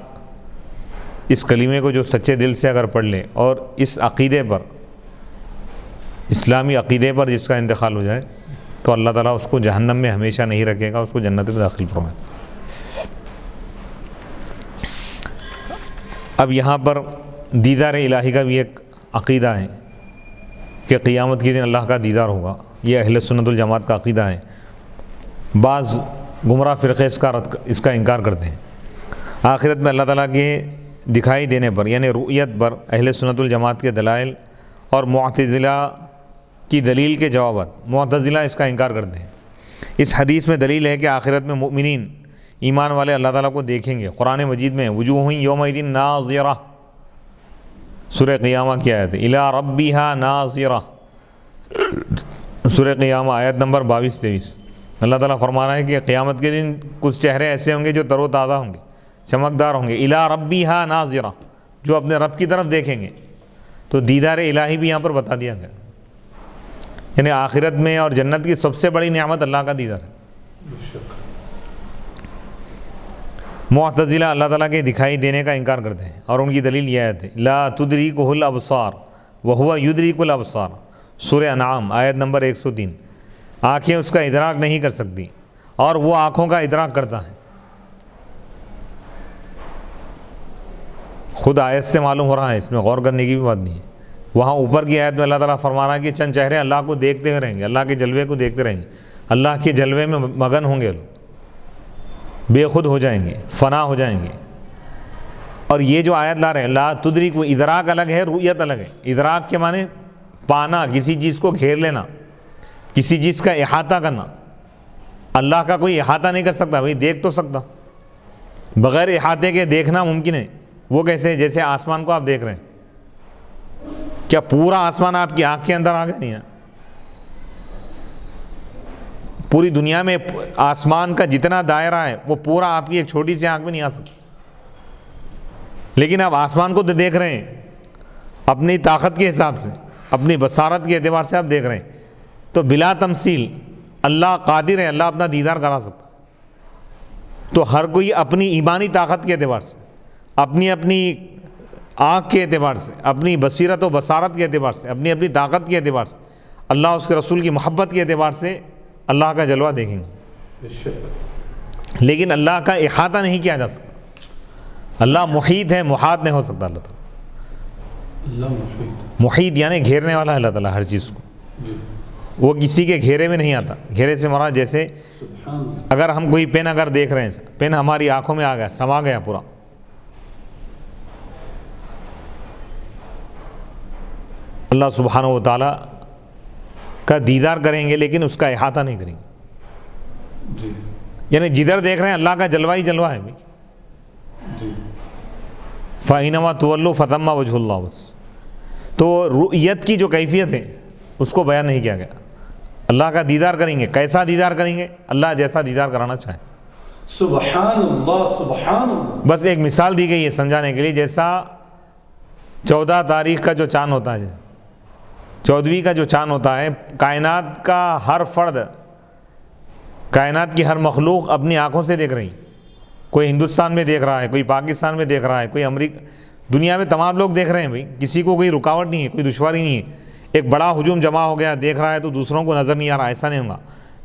اس کلمے کو جو سچے دل سے اگر پڑھ لے اور اس عقیدے پر، اسلامی عقیدے پر جس کا انتقال ہو جائے، تو اللہ تعالیٰ اس کو جہنم میں ہمیشہ نہیں رکھے گا، اس کو جنت میں داخل فرمائے. اب یہاں پر دیدار الہی کا بھی ایک عقیدہ ہے کہ قیامت کے دن اللہ کا دیدار ہوگا، یہ اہل سنت الجماعت کا عقیدہ ہے۔ بعض گمراہ فرقے اس کا انکار کرتے ہیں۔ آخرت میں اللہ تعالیٰ کے دکھائی دینے پر یعنی رؤیت پر اہل سنت الجماعت کے دلائل اور معتزلہ کی دلیل کے جوابات، معتزلہ اس کا انکار کرتے ہیں۔ اس حدیث میں دلیل ہے کہ آخرت میں مؤمنین ایمان والے اللہ تعالیٰ کو دیکھیں گے۔ قرآن مجید میں وجوہ یومئذ ناظرہ، سورہ قیامہ کی آیت ہے، الی ربہا ناظرہ، سورہ قیامہ آیت نمبر 22-23۔ اللہ تعالیٰ فرما رہا ہے کہ قیامت کے دن کچھ چہرے ایسے ہوں گے جو تر و تازہ ہوں گے، چمکدار ہوں گے، الی ربہا ناظرہ، جو اپنے رب کی طرف دیکھیں گے۔ تو دیدار الہی بھی یہاں پر بتا دیا گیا، یعنی آخرت میں اور جنت کی سب سے بڑی نعمت اللہ کا دیدار ہے۔ معتزلہ اللہ تعالیٰ کے دکھائی دینے کا انکار کرتے ہیں اور ان کی دلیل یہ آیت ہے، لا تدریکہ الابصار وہو یدریک الابصار، سورہ انعام آیت نمبر 103۔ آنکھیں اس کا ادراک نہیں کر سکتی اور وہ آنکھوں کا ادراک کرتا ہے۔ خود آیت سے معلوم ہو رہا ہے، اس میں غور کرنے کی بھی بات نہیں ہے۔ وہاں اوپر کی آیت میں اللہ تعالیٰ فرما رہا ہے کہ چند چہرے اللہ کو دیکھتے ہوئے رہیں گے، اللہ کے جلوے کو دیکھتے رہیں گے، اللہ کے جلوے میں مگن ہوں گے، بے خود ہو جائیں گے، فنا ہو جائیں گے۔ اور یہ جو آیت لا رہے ہیں لا تدریک، وہ ادراک الگ ہے، رؤیت الگ ہے۔ ادراک کے معنی پانا، کسی چیز کو گھیر لینا، کسی چیز کا احاطہ کرنا۔ اللہ کا کوئی احاطہ نہیں کر سکتا، بھائی دیکھ تو سکتا، بغیر احاطے کے دیکھنا ممکن ہے۔ وہ کیسے؟ جیسے آسمان کو آپ دیکھ رہے ہیں، کیا پورا آسمان آپ کی آنکھ کے اندر آ گیا؟ نہیں ہے۔ پوری دنیا میں آسمان کا جتنا دائرہ ہے وہ پورا آپ کی ایک چھوٹی سی آنکھ میں نہیں آ سکتا، لیکن آپ آسمان کو تو دیکھ رہے ہیں، اپنی طاقت کے حساب سے، اپنی بصارت کے اعتبار سے آپ دیکھ رہے ہیں۔ تو بلا تمثیل اللہ قادر ہے، اللہ اپنا دیدار کرا سکتا۔ تو ہر کوئی اپنی ایمانی طاقت کے اعتبار سے، اپنی آنکھ کے اعتبار سے، اپنی بصیرت و بصارت کے اعتبار سے، اپنی طاقت کے اعتبار سے، اللہ اس کے رسول کی محبت کے اعتبار سے اللہ کا جلوہ دیکھیں گے۔ لیکن اللہ کا احاطہ نہیں کیا جا سکتا، اللہ محیط ہے، محاط نہیں ہو سکتا۔ اللہ تعالیٰ اللہ محیط یعنی گھیرنے والا ہے اللہ تعالیٰ ہر چیز کو، وہ کسی کے گھیرے میں نہیں آتا۔ گھیرے سے مراد جیسے اگر ہم کوئی پین اگر دیکھ رہے ہیں، پین ہماری آنکھوں میں آ گیا، سما گیا پورا، اللہ سبحانہ و تعالیٰ کا دیدار کریں گے لیکن اس کا احاطہ نہیں کریں گے۔ یعنی جدھر دیکھ رہے ہیں اللہ کا جلوہ ہی جلوہ ہے۔ فَإِنَّمَا تُوَلُّوا فَثَمَّ وَجْهُ اللَّهِ، بس۔ تو رؤیت کی جو کیفیت ہے اس کو بیان نہیں کیا گیا۔ اللہ کا دیدار کریں گے، کیسا دیدار کریں گے؟ اللہ جیسا دیدار کرانا چاہے۔ سبحان اللہ، سبحان اللہ۔ بس ایک مثال دی گئی ہے سمجھانے کے لیے، جیسا 14 تاریخ کا جو چاند ہوتا ہے، 14ویں کا جو چاند ہوتا ہے، کائنات کا ہر فرد، کائنات کی ہر مخلوق اپنی آنکھوں سے دیکھ رہی، کوئی ہندوستان میں دیکھ رہا ہے، کوئی پاکستان میں دیکھ رہا ہے، کوئی امریکہ، دنیا میں تمام لوگ دیکھ رہے ہیں بھائی، کسی کو کوئی رکاوٹ نہیں ہے، کوئی دشواری نہیں ہے۔ ایک بڑا ہجوم جمع ہو گیا، دیکھ رہا ہے تو دوسروں کو نظر نہیں آ رہا، ایسا نہیں ہوگا۔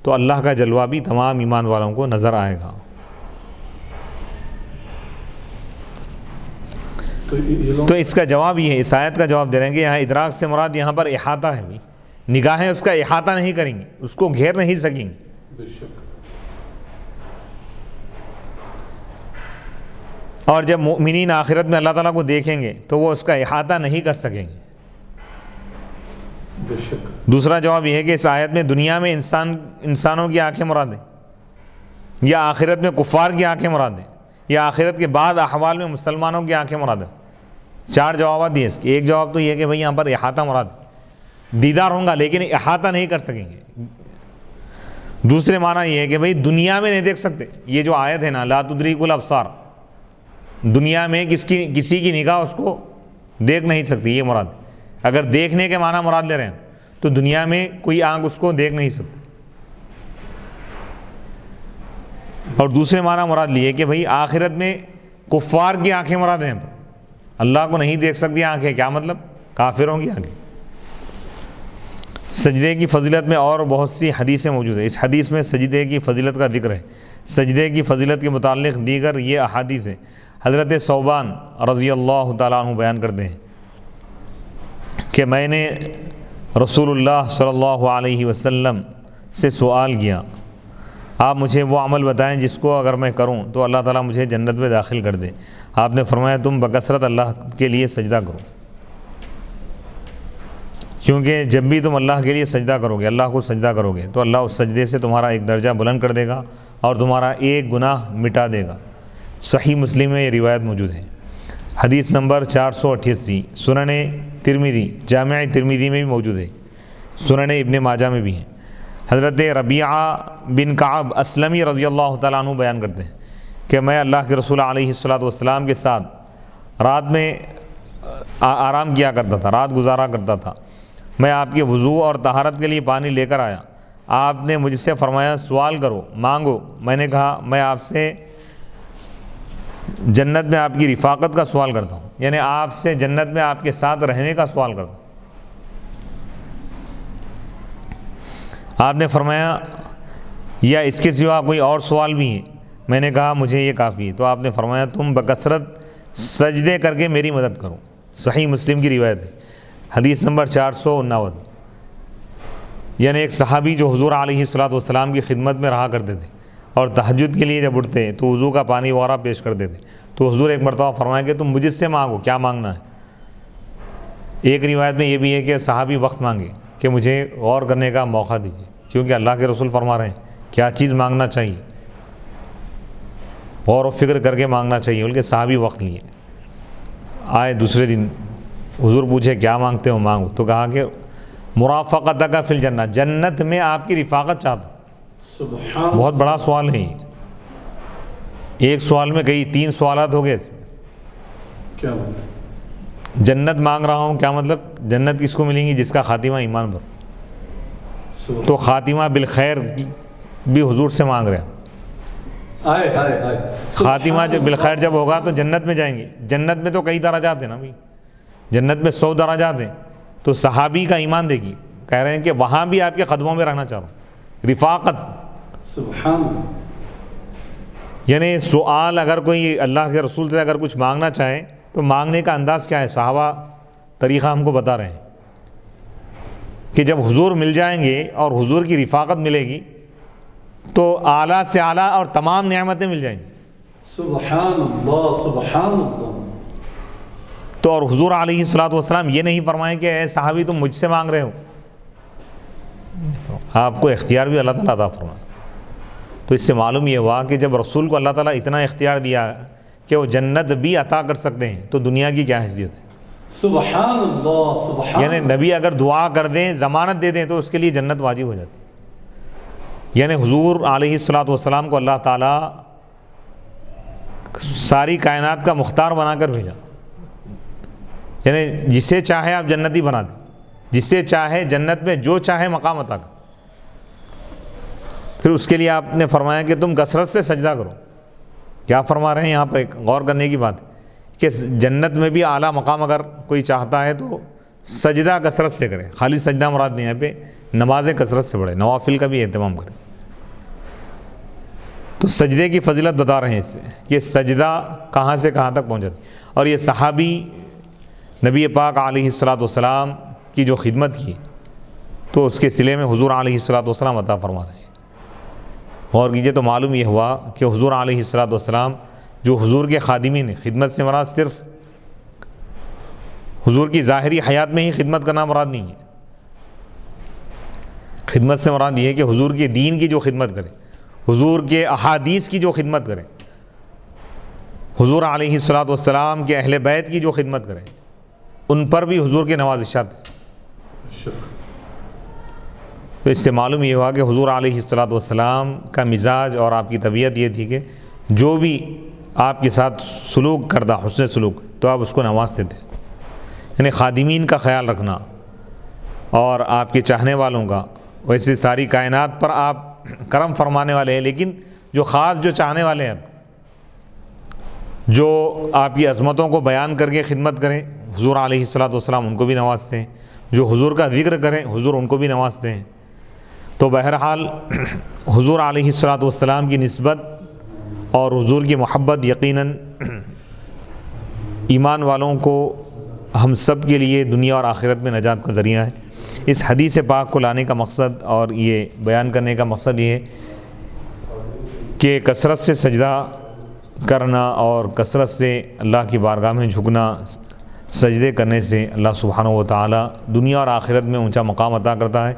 تو اللہ کا جلوہ بھی تمام ایمان والوں کو نظر آئے گا۔ تو اس کا جواب یہ ہے، اس آیت کا جواب دے رہے ہیں کہ یہاں ادراک سے مراد یہاں پر احاطہ ہے بھی، نگاہیں اس کا احاطہ نہیں کریں گی، اس کو گھیر نہیں سکیں گی۔ بے شک۔ اور جب مؤمنین آخرت میں اللہ تعالیٰ کو دیکھیں گے تو وہ اس کا احاطہ نہیں کر سکیں گے۔ بے شک۔ دوسرا جواب یہ ہے کہ اس آیت میں دنیا میں انسانوں کی آنکھیں مراد ہیں، یا آخرت میں کفار کی آنکھیں مراد ہیں، یا آخرت کے بعد احوال میں مسلمانوں کی آنکھیں مراد ہیں۔ 4 جوابات دیے اس کے۔ ایک جواب تو یہ کہ بھئی یہاں پر احاطہ مراد ہے، دیدار ہوں گا لیکن احاطہ نہیں کر سکیں گے۔ دوسرے معنی یہ ہے کہ بھئی دنیا میں نہیں دیکھ سکتے، یہ جو آیت ہے نا لا تدریک الابصار، دنیا میں کسی کی نگاہ اس کو دیکھ نہیں سکتی، یہ مراد۔ اگر دیکھنے کے معنی مراد لے رہے ہیں تو دنیا میں کوئی آنکھ اس کو دیکھ نہیں سکتی۔ اور دوسرے معنی مراد لیے کہ بھئی آخرت میں کفار کی آنکھیں مراد ہیں، اللہ کو نہیں دیکھ سکتی آنکھیں، کیا مطلب؟ کافروں کی آنکھیں۔ سجدے کی فضیلت میں اور بہت سی حدیثیں موجود ہیں، اس حدیث میں سجدے کی فضیلت کا ذکر ہے۔ سجدے کی فضیلت کے متعلق دیگر یہ احادیث ہیں۔ حضرت ثوبان رضی اللہ تعالیٰ عنہ بیان کرتے ہیں کہ میں نے رسول اللہ صلی اللہ علیہ وسلم سے سوال کیا، آپ مجھے وہ عمل بتائیں جس کو اگر میں کروں تو اللہ تعالیٰ مجھے جنت میں داخل کر دے۔ آپ نے فرمایا تم بکثرت اللہ کے لیے سجدہ کرو، کیونکہ جب بھی تم اللہ کے لیے سجدہ کرو گے، اللہ کو سجدہ کرو گے، تو اللہ اس سجدے سے تمہارا ایک درجہ بلند کر دے گا اور تمہارا ایک گناہ مٹا دے گا۔ صحیح مسلم میں یہ روایت موجود ہے۔ حدیث نمبر 488، سنن ترمذی، جامع ترمذی میں بھی موجود ہے، سنن ابن ماجہ میں بھی ہے۔ حضرت ربیعہ بن کعب اسلمی رضی اللہ تعالیٰ عنہ بیان کرتے ہیں کہ میں اللہ کے رسول علیہ الصلوۃ کے ساتھ رات میں آرام کیا کرتا تھا، رات گزارا کرتا تھا۔ میں آپ کے وضو اور طہارت کے لیے پانی لے کر آیا، آپ نے مجھ سے فرمایا سوال کرو، مانگو۔ میں نے کہا میں آپ سے جنت میں آپ کی رفاقت کا سوال کرتا ہوں، یعنی آپ سے جنت میں آپ کے ساتھ رہنے کا سوال کرتا ہوں۔ آپ نے فرمایا یا اس کے سوا کوئی اور سوال بھی ہے؟ میں نے کہا مجھے یہ کافی ہے۔ تو آپ نے فرمایا تم بکثرت سجدے کر کے میری مدد کرو۔ صحیح مسلم کی روایت ہے، حدیث نمبر 459۔ یعنی ایک صحابی جو حضور علیہ الصلوۃ کی خدمت میں رہا کرتے تھے اور تہجد کے لیے جب اٹھتے تو وضو کا پانی وغیرہ پیش کرتے تھے، تو حضور ایک مرتبہ فرمایا کہ تم مجھ سے مانگو، کیا مانگنا ہے۔ ایک روایت میں یہ بھی ہے کہ صحابی وقت مانگے کہ مجھے غور کرنے کا موقع دیجیے، کیونکہ اللہ کے رسول فرما رہے ہیں کیا چیز مانگنا چاہیے، غور و فکر کر کے مانگنا چاہیے، بلکہ صحابی وقت لیے۔ آئے دوسرے دن حضور پوچھے کیا مانگتے ہو؟ مانگو، تو کہا کہ مرافقتک فی الجنہ، جنت میں آپ کی رفاقت چاہتا ہوں۔ سبحان بہت بڑا سوال ہے یہ، ایک سوال میں کئی 3 سوالات ہو گئے۔ کیا بات ہے؟ جنت مانگ رہا ہوں، کیا مطلب؟ جنت کس کو ملیں گی؟ جس کا خاتمہ ایمان پر، سبحان تو خاتمہ بالخیر بھی حضور سے مانگ رہے ہیں۔ آئے آئے آئے خاتمہ جب بالخیر جب ہوگا تو جنت میں جائیں گے۔ جنت میں تو کئی درجات ہیں نا بھائی، جنت میں 100 درجات ہیں، تو صحابی کا ایمان دیکھیے، کہہ رہے ہیں کہ وہاں بھی آپ کے قدموں میں رہنا چاہ رہا ہوں، رفاقت۔ سبحان یعنی سوال اگر کوئی اللہ کے رسول سے اگر کچھ مانگنا چاہے تو مانگنے کا انداز کیا ہے؟ صحابہ طریقہ ہم کو بتا رہے ہیں کہ جب حضور مل جائیں گے اور حضور کی رفاقت ملے گی تو اعلیٰ سے اعلیٰ اور تمام نعمتیں مل جائیں گی۔ سبحان اللہ سبحان اللہ۔ تو اور حضور علیہ الصلوۃ یہ نہیں فرمائیں کہ اے صحابی تم مجھ سے مانگ رہے ہو، آپ کو اختیار بھی اللہ تعالیٰ عطا فرمائے۔ تو اس سے معلوم یہ ہوا کہ جب رسول کو اللہ تعالیٰ اتنا اختیار دیا کہ وہ جنت بھی عطا کر سکتے ہیں تو دنیا کی کیا حیثیت ہے؟ سبحان اللہ سبحان یعنی نبی اگر دعا کر دیں، ضمانت دے دیں، تو اس کے لیے جنت واجب ہو جاتی ہے۔ یعنی حضور علیہ الصلوۃ کو اللہ تعالیٰ ساری کائنات کا مختار بنا کر بھیجا، یعنی جسے چاہے آپ جنتی بنا دیں، جسے چاہے جنت میں جو چاہے مقام عطا کر۔ پھر اس کے لیے آپ نے فرمایا کہ تم کثرت سے سجدہ کرو۔ کیا فرما رہے ہیں یہاں پر؟ ایک غور کرنے کی بات ہے کہ جنت میں بھی اعلیٰ مقام اگر کوئی چاہتا ہے تو سجدہ کثرت سے کرے، خالی سجدہ مراد نہیں، یہاں پہ نمازیں کثرت سے پڑھے، نوافل کا بھی اہتمام کرے۔ تو سجدے کی فضیلت بتا رہے ہیں اس سے کہ سجدہ کہاں سے کہاں تک پہنچا، اور یہ صحابی نبی پاک علیہ الصلوۃ کی جو خدمت کی تو اس کے صلے میں حضور علیہ الصلوۃ عطا فرما رہے ہیں۔ غور کیجیے تو معلوم یہ ہوا کہ حضور علیہ الصلوۃ جو حضور کے خادمین ہیں، خدمت سے مراد صرف حضور کی ظاہری حیات میں ہی خدمت کرنا مراد نہیں ہے، خدمت سے مراد یہ ہے کہ حضور کے دین کی جو خدمت کرے، حضور کے احادیث کی جو خدمت کرے، حضور علیہ الصلوۃ کے اہل بیت کی جو خدمت کرے، ان پر بھی حضور کے نوازشات ہیں۔ شکر تو اس سے معلوم یہ ہوا کہ حضور علیہ الصلوۃ کا مزاج اور آپ کی طبیعت یہ تھی کہ جو بھی آپ کے ساتھ سلوک کرتا، حسن سلوک، تو آپ اس کو نوازتے تھے۔ یعنی خادمین کا خیال رکھنا اور آپ کے چاہنے والوں کا، ویسے ساری کائنات پر آپ کرم فرمانے والے ہیں، لیکن جو خاص جو چاہنے والے ہیں، جو آپ کی عظمتوں کو بیان کر کے خدمت کریں، حضور علیہ الصلوۃ ان کو بھی نوازتے ہیں، جو حضور کا ذکر کریں حضور ان کو بھی نوازتے ہیں۔ تو بہرحال حضور علیہ الصلوۃ کی نسبت اور حضور کی محبت یقیناً ایمان والوں کو ہم سب کے لیے دنیا اور آخرت میں نجات کا ذریعہ ہے۔ اس حدیث پاک کو لانے کا مقصد اور یہ بیان کرنے کا مقصد یہ ہے کہ کثرت سے سجدہ کرنا اور کثرت سے اللہ کی بارگاہ میں جھکنا، سجدے کرنے سے اللہ سبحانہ و تعالی دنیا اور آخرت میں اونچا مقام عطا کرتا ہے،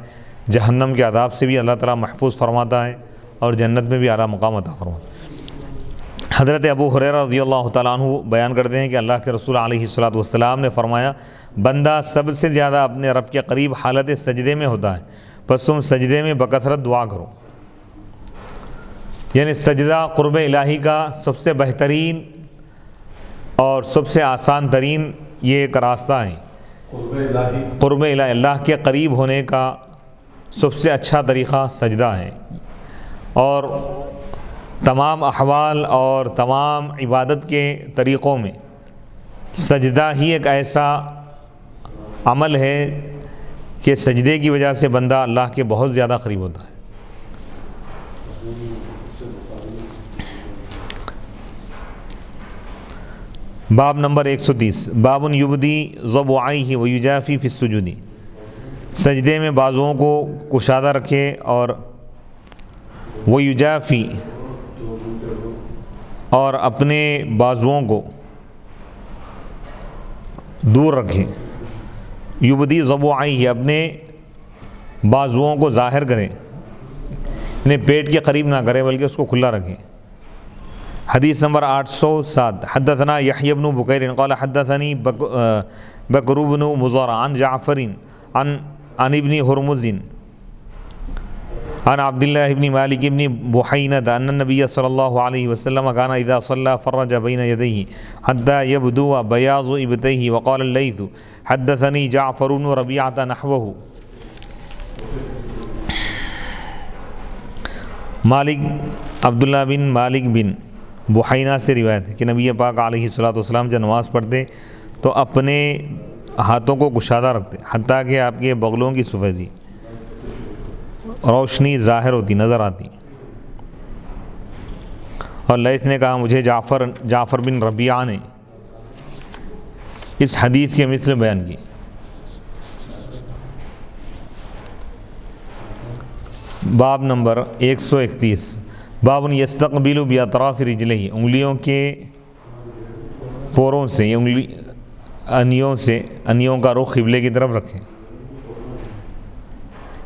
جہنم کے عذاب سے بھی اللہ تعالیٰ محفوظ فرماتا ہے اور جنت میں بھی اعلیٰ مقام عطا فرماتا ہے۔ حضرت ابو ہریرہ رضی اللہ تعالیٰ عنہ بیان کرتے ہیں کہ اللہ کے رسول علیہ الصلوۃ والسلام نے فرمایا، بندہ سب سے زیادہ اپنے رب کے قریب حالت سجدے میں ہوتا ہے، پس تم سجدے میں بکثرت دعا کرو۔ یعنی سجدہ قرب الہی کا سب سے بہترین اور سب سے آسان ترین یہ ایک راستہ ہے۔ قرب الہی، اللہ کے قریب ہونے کا سب سے اچھا طریقہ سجدہ ہے، اور تمام احوال اور تمام عبادت کے طریقوں میں سجدہ ہی ایک ایسا عمل ہے کہ سجدے کی وجہ سے بندہ اللہ کے بہت زیادہ قریب ہوتا ہے۔ باب نمبر 130، باب یبدی ضبعیہ ویجافی فی السجود، سجدے میں بازوؤں کو کشادہ رکھے اور ویجافی، اور اپنے بازوؤں کو دور رکھے۔ یبدی ضبعیہ، اپنے بازوؤں کو ظاہر کرے، انہیں پیٹ کے قریب نہ کرے بلکہ اس کو کھلا رکھے۔ حدیث نمبر 807، حدثنا یحیی بن بکیر قال حدثنی بکر بن مضر عن جعفر عن ابن ہرمز عن عبد الله بن مالك بن بحينة أن النبي صلى الله عليه وسلم كان إذا صلى فرج بين يديه حتى يبدو بياض إبطيه، وقال الليث حدثني جعفر بن ربيعة نحوه۔ مالک عبداللہ بن مالک بن بحینہ سے روایت ہے کہ نبی پاک علیہ الصلوۃ والسلام جب نماز پڑھتے تو اپنے ہاتھوں کو کشادہ رکھتے حتیٰ کہ آپ کے بغلوں کی سفیدی روشنی ظاہر ہوتی، نظر آتی۔ اور لیث نے کہا مجھے جعفر بن ربیعہ نے اس حدیث کے مثل بیان کی۔ باب نمبر 131، باب یستقبل باطراف رجلہ، انگلیوں کے پوروں سے، انیوں کا رخ قبلے کی طرف رکھیں،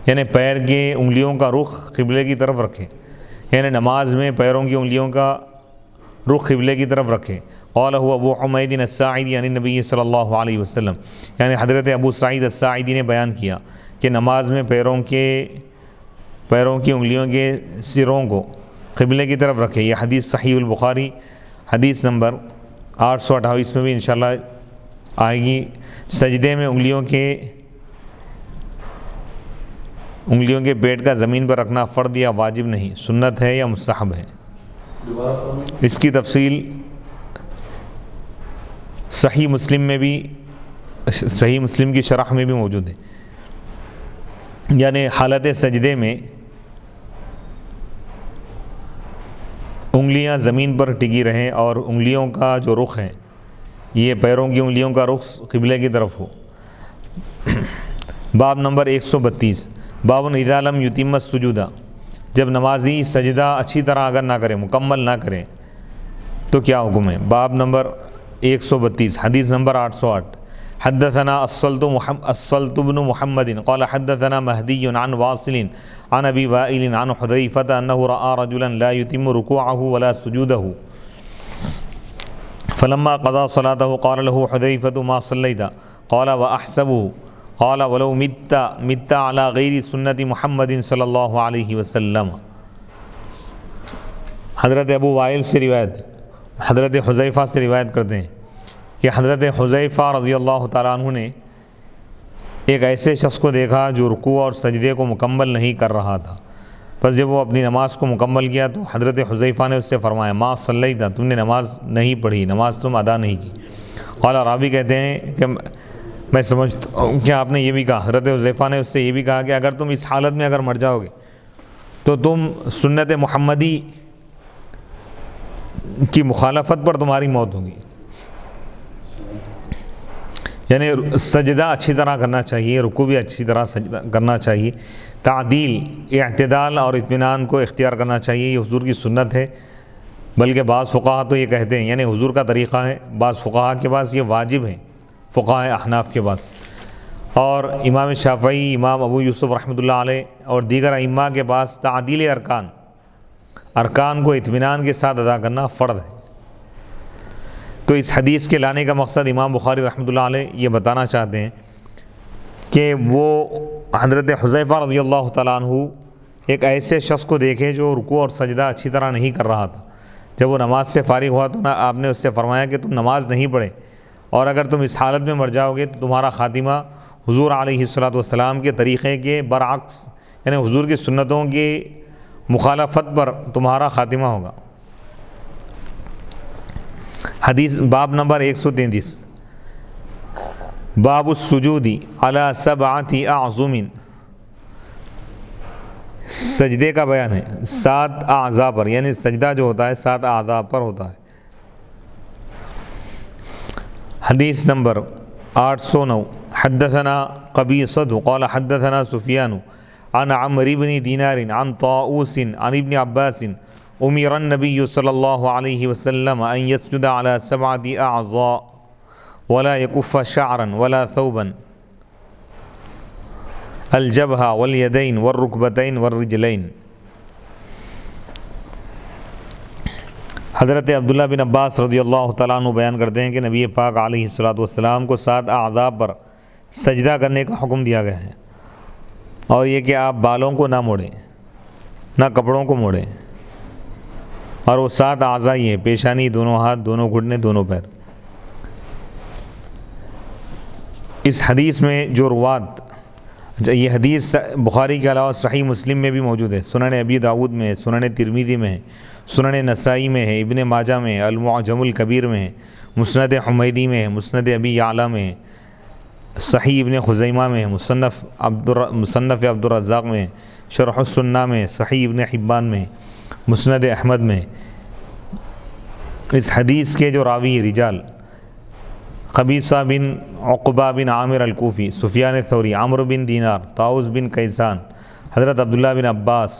یعنی پیر کے انگلیوں کا رخ قبلے کی طرف رکھیں، یعنی نماز میں پیروں کی انگلیوں کا رخ قبلے کی طرف رکھیں۔ قالہ ابو حمید الساعدی عن النبی صلی اللہ علیہ وسلم، یعنی حضرت ابو سعید الساعدی نے بیان کیا کہ نماز میں پیروں کی انگلیوں کے سروں کو قبلے کی طرف رکھیں۔ یہ حدیث صحیح البخاری حدیث نمبر 828 میں بھی انشاءاللہ آئے گی۔ سجدے میں انگلیوں کے پیٹ کا زمین پر رکھنا فرض یا واجب نہیں، سنت ہے یا مستحب ہے۔ اس کی تفصیل صحیح مسلم کی شرح میں بھی موجود ہے۔ یعنی حالت سجدے میں انگلیاں زمین پر ٹکی رہیں اور انگلیوں کا جو رخ ہے یہ پیروں کی انگلیوں کا رخ قبلے کی طرف ہو۔ باب نمبر 132، باب اذا لم یتم السجود، جب نمازی سجدہ اچھی طرح اگر نہ کرے، مکمل نہ کرے تو کیا حکم ہے۔ باب نمبر 132، حدیث نمبر 808، حدثنا الصلت بن محمد قال حدثنا مہدی عن واصل عن ابی وائل عن حذیفة انه رأى رجلا لا يتم ركوعه ولا سجوده، فلما قضى صلاته قال له حذیفة ما صلیت، قال واحسبه، قال ولو مت على غیر سنت محمد صلی اللہ علیہ وسلم۔ حضرت ابو وائل سے روایت، حضرت حذیفہ سے روایت کرتے ہیں کہ حضرت حذیفہ رضی اللہ تعالیٰ عنہ نے ایک ایسے شخص کو دیکھا جو رکوع اور سجدے کو مکمل نہیں کر رہا تھا، پس جب وہ اپنی نماز کو مکمل کیا تو حضرت حذیفہ نے اس سے فرمایا ما صلیت، تم نے نماز نہیں پڑھی، نماز تم ادا نہیں کی۔ قال راوی کہتے ہیں کہ میں سمجھتا ہوں کہ آپ نے یہ بھی کہا، حضرت حذیفہ نے اس سے یہ بھی کہا کہ اگر تم اس حالت میں اگر مر جاؤ گے تو تم سنت محمدی کی مخالفت پر تمہاری موت ہوگی۔ یعنی سجدہ اچھی طرح کرنا چاہیے، رکوع بھی اچھی طرح سجدہ کرنا چاہیے، تعدیل اعتدال اور اطمینان کو اختیار کرنا چاہیے، یہ حضور کی سنت ہے۔ بلکہ بعض فقہا تو یہ کہتے ہیں، یعنی حضور کا طریقہ ہے، بعض فقہا کے پاس یہ واجب ہے، فقہا احناف کے پاس، اور امام شافعی، امام ابو یوسف رحمۃ اللہ علیہ اور دیگر ائمہ کے پاس تعدیل ارکان کو اطمینان کے ساتھ ادا کرنا فرض ہے۔ تو اس حدیث کے لانے کا مقصد امام بخاری رحمۃ اللہ علیہ یہ بتانا چاہتے ہیں کہ وہ حضرت حذیفہ رضی اللہ تعالیٰ عنہ ایک ایسے شخص کو دیکھے جو رکوع اور سجدہ اچھی طرح نہیں کر رہا تھا۔ جب وہ نماز سے فارغ ہوا تو آپ نے اس سے فرمایا کہ تم نماز نہیں پڑھے، اور اگر تم اس حالت میں مر جاؤ گے تو تمہارا خاتمہ حضور علیہ الصلوۃ کے طریقے کے برعکس، یعنی حضور کی سنتوں کی مخالفت پر تمہارا خاتمہ ہوگا۔ حدیث باب نمبر 133، باب السجود علی 7 اعظم، سجدے کا بیان ہے 7 اعضاء پر، یعنی سجدہ جو ہوتا ہے 7 اعضاء پر ہوتا ہے۔ حدیث نمبر 809، حدثنا قبیصة قال حدثنا سفیان عن عمرو بن دینار عن طاؤوس عن ابن عباس امر النبی صلی اللہ علیہ وسلم ان يسجد على 7 اعضاء ولا يكف شعرا ولا ثوبا، الجبهة والیدین والرکبتین والرجلین۔ حضرت عبداللہ بن عباس رضی اللہ تعالیٰ عنہ بیان کرتے ہیں کہ نبی پاک علیہ الصلوۃ کو 7 اعضاء پر سجدہ کرنے کا حکم دیا گیا ہے، اور یہ کہ آپ بالوں کو نہ موڑیں، نہ کپڑوں کو موڑیں، اور وہ 7 اعضاء ہی ہیں: پیشانی، دونوں ہاتھ، دونوں گھٹنے، دونوں پیر۔ اس حدیث میں جو روات، یہ حدیث بخاری کے علاوہ صحیح مسلم میں بھی موجود ہے، سنن ابی داود میں ہے، سنن ترمذی میں ہے، سنن نسائی میں ہے، ابن ماجہ میں ہے، المعجم الکبیر میں ہے، مسند حمیدی میں ہے، مسند ابی یعلا میں ہے، صحیح ابن خزیمہ میں ہے، مصنف عبد الرزاق میں ہے، شرح السنہ میں ہے، صحیح ابن حبان میں ہے، مسند احمد میں ہے۔ اس حدیث کے جو راوی رجال: قبیصہ بن عقبہ بن عامر الکوفی، سفیان ثوری، عمرو بن دینار، طاؤوس بن کیسان، حضرت عبداللہ بن عباس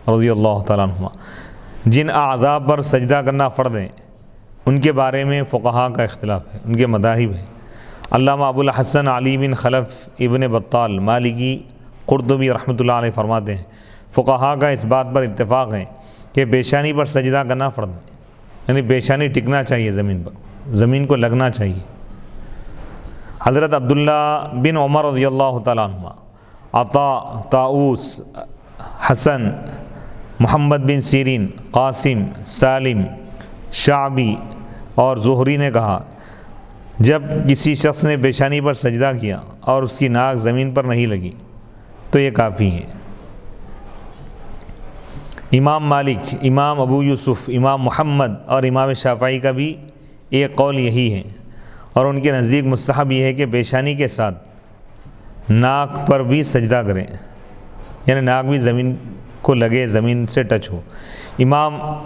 رضی اللہ تعالیٰ عنہما۔ جن اعضاء پر سجدہ کرنا فرض ہے ان کے بارے میں فقہا کا اختلاف ہے، ان کے مذاہب ہیں۔ علامہ ابو الحسن علی بن خلف ابن بطال مالکی قرطبی رحمۃ اللہ علیہ فرماتے ہیں، فقہا کا اس بات پر اتفاق ہے کہ پیشانی پر سجدہ کرنا فرض ہے، یعنی پیشانی ٹکنا چاہیے زمین پر، زمین کو لگنا چاہیے۔ حضرت عبداللہ بن عمر رضی اللہ تعالیٰ عنہ، عطا، طاؤوس، حسن، محمد بن سیرین، قاسم، سالم، شعبی اور زہری نے کہا، جب کسی شخص نے پیشانی پر سجدہ کیا اور اس کی ناک زمین پر نہیں لگی تو یہ کافی ہے۔ امام مالک، امام ابو یوسف، امام محمد اور امام شافعی کا بھی ایک قول یہی ہے، اور ان کے نزدیک مستحب یہ ہے کہ پیشانی کے ساتھ ناک پر بھی سجدہ کریں، یعنی ناک بھی زمین کو لگے، زمین سے ٹچ ہو۔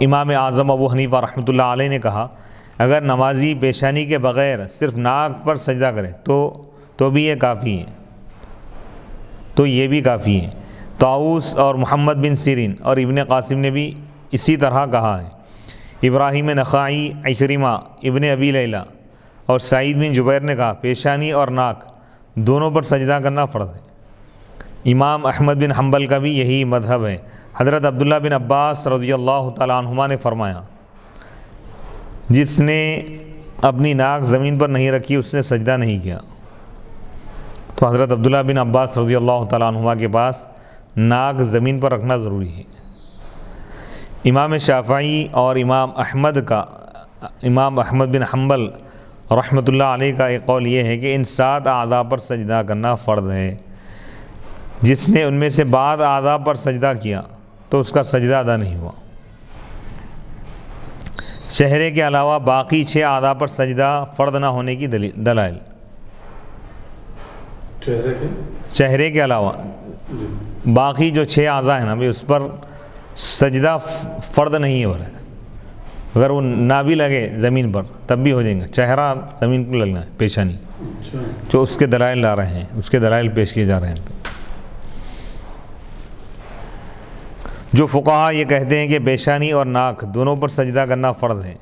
امام اعظم ابو حنیفہ رحمۃ اللہ علیہ نے کہا، اگر نمازی پیشانی کے بغیر صرف ناک پر سجدہ کرے تو بھی یہ کافی ہے، تو یہ بھی کافی ہے۔ طاؤوس اور محمد بن سیرین اور ابن قاسم نے بھی اسی طرح کہا ہے۔ ابراہیم نخعی، عکرمہ، ابن ابی لیلہ اور سعید بن جبیر نے کہا پیشانی اور ناک دونوں پر سجدہ کرنا فرض ہے۔ امام احمد بن حنبل کا بھی یہی مذہب ہے۔ حضرت عبداللہ بن عباس رضی اللہ تعالیٰ عنہما نے فرمایا، جس نے اپنی ناک زمین پر نہیں رکھی اس نے سجدہ نہیں کیا۔ تو حضرت عبداللہ بن عباس رضی اللہ تعالیٰ عنہما کے پاس ناک زمین پر رکھنا ضروری ہے۔ امام شافعی اور امام احمد بن حنبل رحمۃ اللہ علیہ کا ایک قول یہ ہے کہ ان 7 اعضاء پر سجدہ کرنا فرض ہے۔ جس نے ان میں سے بعض اعضاء پر سجدہ کیا تو اس کا سجدہ ادا نہیں ہوا۔ چہرے کے علاوہ باقی 6 اعضاء پر سجدہ فرض نہ ہونے کی دلائل۔ چہرے کے علاوہ باقی جو 6 اعضاء ہیں نا، اس پر سجدہ فرض نہیں ہو رہا ہے، اگر وہ نہ بھی لگے زمین پر تب بھی ہو جائیں گا، چہرہ زمین کو لگنا ہے، پیشانی، اچھا جو اس کے دلائل لا رہے ہیں، اس کے دلائل پیش کیے جا رہے ہیں۔ جو فقہا یہ کہتے ہیں کہ پیشانی اور ناک دونوں پر سجدہ کرنا فرض ہے،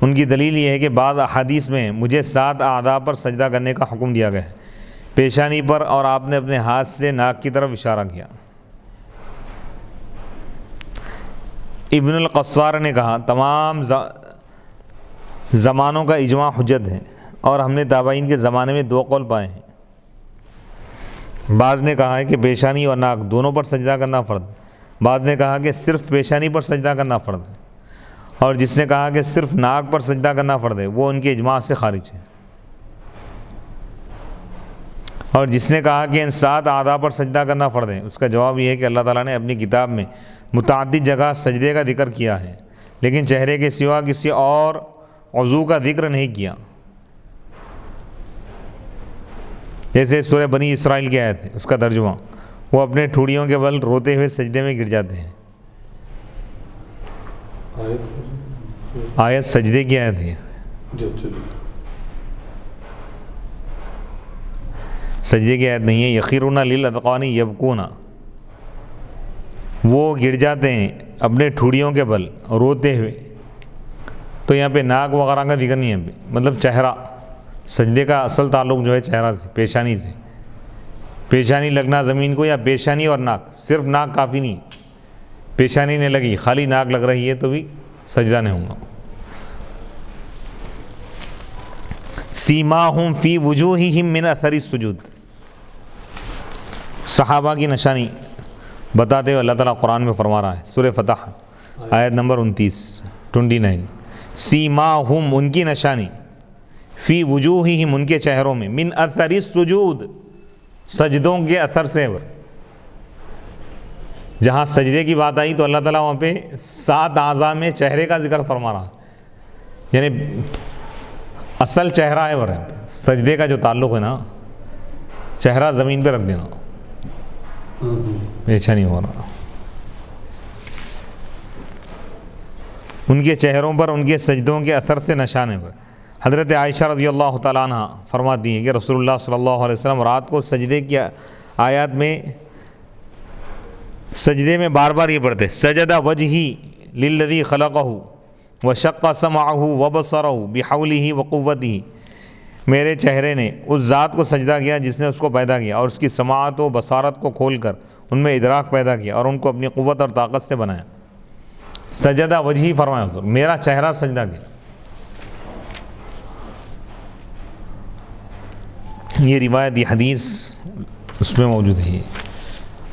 ان کی دلیل یہ ہے کہ بعض احادیث میں مجھے 7 اعضاء پر سجدہ کرنے کا حکم دیا گیا ہے، پیشانی پر، اور آپ نے اپنے ہاتھ سے ناک کی طرف اشارہ کیا۔ ابن القصار نے کہا تمام زمانوں کا اجماع حجت ہے، اور ہم نے تابعین کے زمانے میں 2 قول پائے ہیں۔ بعض نے کہا ہے کہ پیشانی اور ناک دونوں پر سجدہ کرنا فرض ہے، بعض نے کہا کہ صرف پیشانی پر سجدہ کرنا فرض ہے، اور جس نے کہا کہ صرف ناک پر سجدہ کرنا فرض ہے وہ ان کے اجماع سے خارج ہے، اور جس نے کہا کہ ان 7 اعضاء پر سجدہ کرنا فرض ہے، اس کا جواب یہ ہے کہ اللہ تعالیٰ نے اپنی کتاب میں متعدد جگہ سجدے کا ذکر کیا ہے، لیکن چہرے کے سوا کسی اور عضو کا ذکر نہیں کیا۔ جیسے سورہ بنی اسرائیل کی آیت ہے، اس کا ترجمہ، وہ اپنے ٹھوڑیوں کے بل روتے ہوئے سجدے میں گر جاتے ہیں۔ آیت سجدے کی آیت ہے، سجدے کی آیت نہیں ہے۔ یخرون للاذقان یبکون، وہ گر جاتے ہیں اپنے ٹھوڑیوں کے بل روتے ہوئے، تو یہاں پہ ناک وغیرہ کا ذکر نہیں ہے، مطلب چہرہ، سجدے کا اصل تعلق جو ہے چہرہ سے، پیشانی سے، پیشانی لگنا زمین کو، یا پیشانی اور ناک، صرف ناک کافی نہیں، پیشانی نہیں لگی خالی ناک لگ رہی ہے تو بھی سجدہ نہیں ہوگا۔ سیماہم فی وجوہہم من اثر السجود، صحابہ کی نشانی بتاتے ہوئے اللہ تعالیٰ قرآن میں فرما رہا ہے، سورہ فتح آیت نمبر 29، سیماہم ان کی نشانی، فی وجوہہم ان کے چہروں میں، من اثر السجود سجدوں کے اثر سے۔ جہاں سجدے کی بات آئی تو اللہ تعالیٰ وہاں پہ 7 اعضاء میں چہرے کا ذکر فرما رہا ہے، یعنی اصل چہرہ ہے، سجدے کا جو تعلق ہے نا، چہرہ زمین پہ رکھ دینا، ایسا نہیں ہو رہا۔ ان کے چہروں پر ان کے سجدوں کے اثر سے نشان ہے۔ حضرت عائشہ رضی اللہ تعالیٰ عنہ فرماتی ہیں کہ رسول اللہ صلی اللہ علیہ وسلم رات کو سجدے کی آیات میں، سجدے میں بار بار یہ پڑھتے، سجد وجہی للذی خلقہ وشق سمعہ وبصرہ بحولہ وقوتہ، میرے چہرے نے اس ذات کو سجدہ کیا جس نے اس کو پیدا کیا، اور اس کی سماعت و بصارت کو کھول کر ان میں ادراک پیدا کیا، اور ان کو اپنی قوت اور طاقت سے بنایا۔ سجدہ وجہی فرمایا، میرا چہرہ سجدہ کیا۔ یہ روایت، یہ حدیث اس میں موجود ہے،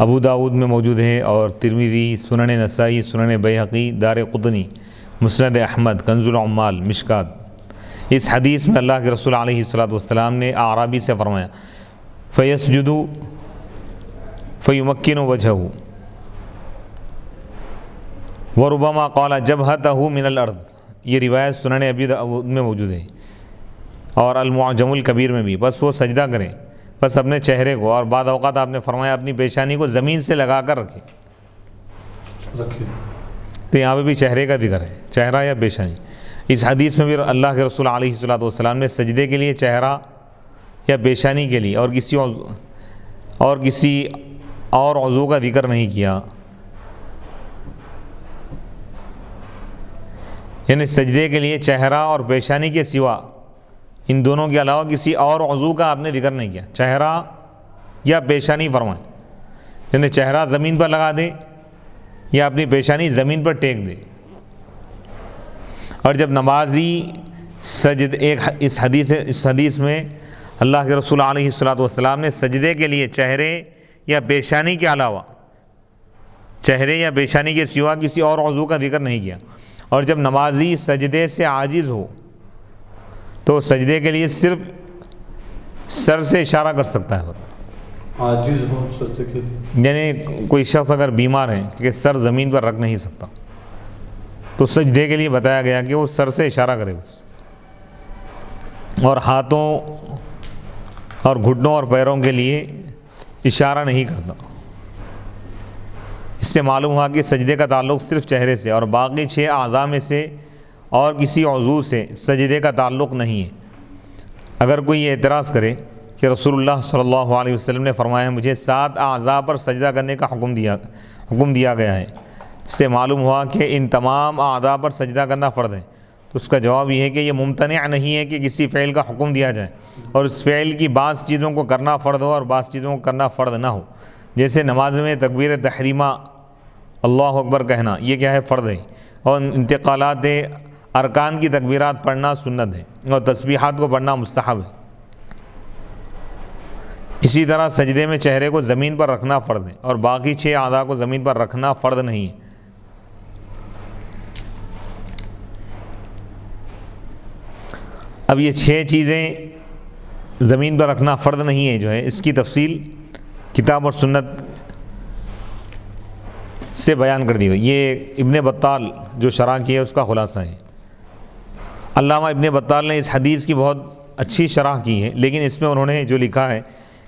ابو داؤد میں موجود ہے، اور ترمذی، سنن نسائی، سنن بیہقی، دارقطنی، مسند احمد، کنز العمال، مشکات۔ اس حدیث میں اللہ کے رسول علیہ الصلوۃ والسلام نے اعرابی سے فرمایا، فیسجد فیمکن وجہہ وربما قال جبہتہ من الارض۔ یہ روایت سنن ابی داؤد میں موجود ہے، اور المعجم الکبیر میں بھی، بس وہ سجدہ کریں، بس اپنے چہرے کو، اور بعض اوقات آپ نے فرمایا اپنی پیشانی کو زمین سے لگا کر رکھیں۔ تو یہاں پہ بھی چہرے کا ذکر ہے، چہرہ یا پیشانی۔ اس حدیث میں بھی اللہ کے رسول علیہ الصلوۃ والسلام نے سجدے کے لیے چہرہ یا پیشانی کے لیے اور کسی اور عضو کا ذکر نہیں کیا، یعنی سجدے کے لیے چہرہ اور پیشانی کے سوا، ان دونوں کے علاوہ کسی اور عضو کا آپ نے ذکر نہیں کیا، چہرہ یا پیشانی فرمائیں، یعنی چہرہ زمین پر لگا دے یا اپنی پیشانی زمین پر ٹیک دے۔ اور جب نمازی اس حدیث میں اللہ کے رسول علیہ الصلوۃ والسلام نے سجدے کے لیے چہرے یا پیشانی کے علاوہ، چہرے یا پیشانی کے سوا کسی اور عضو کا ذکر نہیں کیا، اور جب نمازی سجدے سے عاجز ہو تو سجدے کے لیے صرف سر سے اشارہ کر سکتا ہے، عاجز ہو سجدے کے لیے، یعنی کوئی شخص اگر بیمار ہے کہ سر زمین پر رکھ نہیں سکتا، تو سجدے کے لیے بتایا گیا کہ وہ سر سے اشارہ کرے بس، اور ہاتھوں اور گھٹنوں اور پیروں کے لیے اشارہ نہیں کرتا۔ اس سے معلوم ہوا کہ سجدے کا تعلق صرف چہرے سے، اور باقی 6 اعضاء میں سے اور کسی عضو سے سجدے کا تعلق نہیں ہے۔ اگر کوئی یہ اعتراض کرے کہ رسول اللہ صلی اللہ علیہ وسلم نے فرمایا مجھے 7 اعضاء پر سجدہ کرنے کا حکم دیا گیا ہے، اس سے معلوم ہوا کہ ان تمام اعضاء پر سجدہ کرنا فرض ہے، تو اس کا جواب یہ ہے کہ یہ ممتنع نہیں ہے کہ کسی فعل کا حکم دیا جائے اور اس فعل کی بعض چیزوں کو کرنا فرض ہو اور بعض چیزوں کو کرنا فرض نہ ہو۔ جیسے نماز میں تکبیر تحریمہ اللہ اکبر کہنا، یہ کیا ہے؟ فرض ہے، اور انتقالات ارکان کی تکبیرات پڑھنا سنت ہے، اور تسبیحات کو پڑھنا مستحب ہے۔ اسی طرح سجدے میں چہرے کو زمین پر رکھنا فرض ہے اور باقی 6 اعضاء کو زمین پر رکھنا فرض نہیں ہے۔ اب یہ 6 چیزیں زمین پر رکھنا فرض نہیں ہے جو ہے، اس کی تفصیل کتاب اور سنت سے بیان کر دی ہوئی۔ یہ ابن بطال جو شرح کی ہے اس کا خلاصہ ہے۔ علامہ ابن بطال نے اس حدیث کی بہت اچھی شرح کی ہے، لیکن اس میں انہوں نے جو لکھا ہے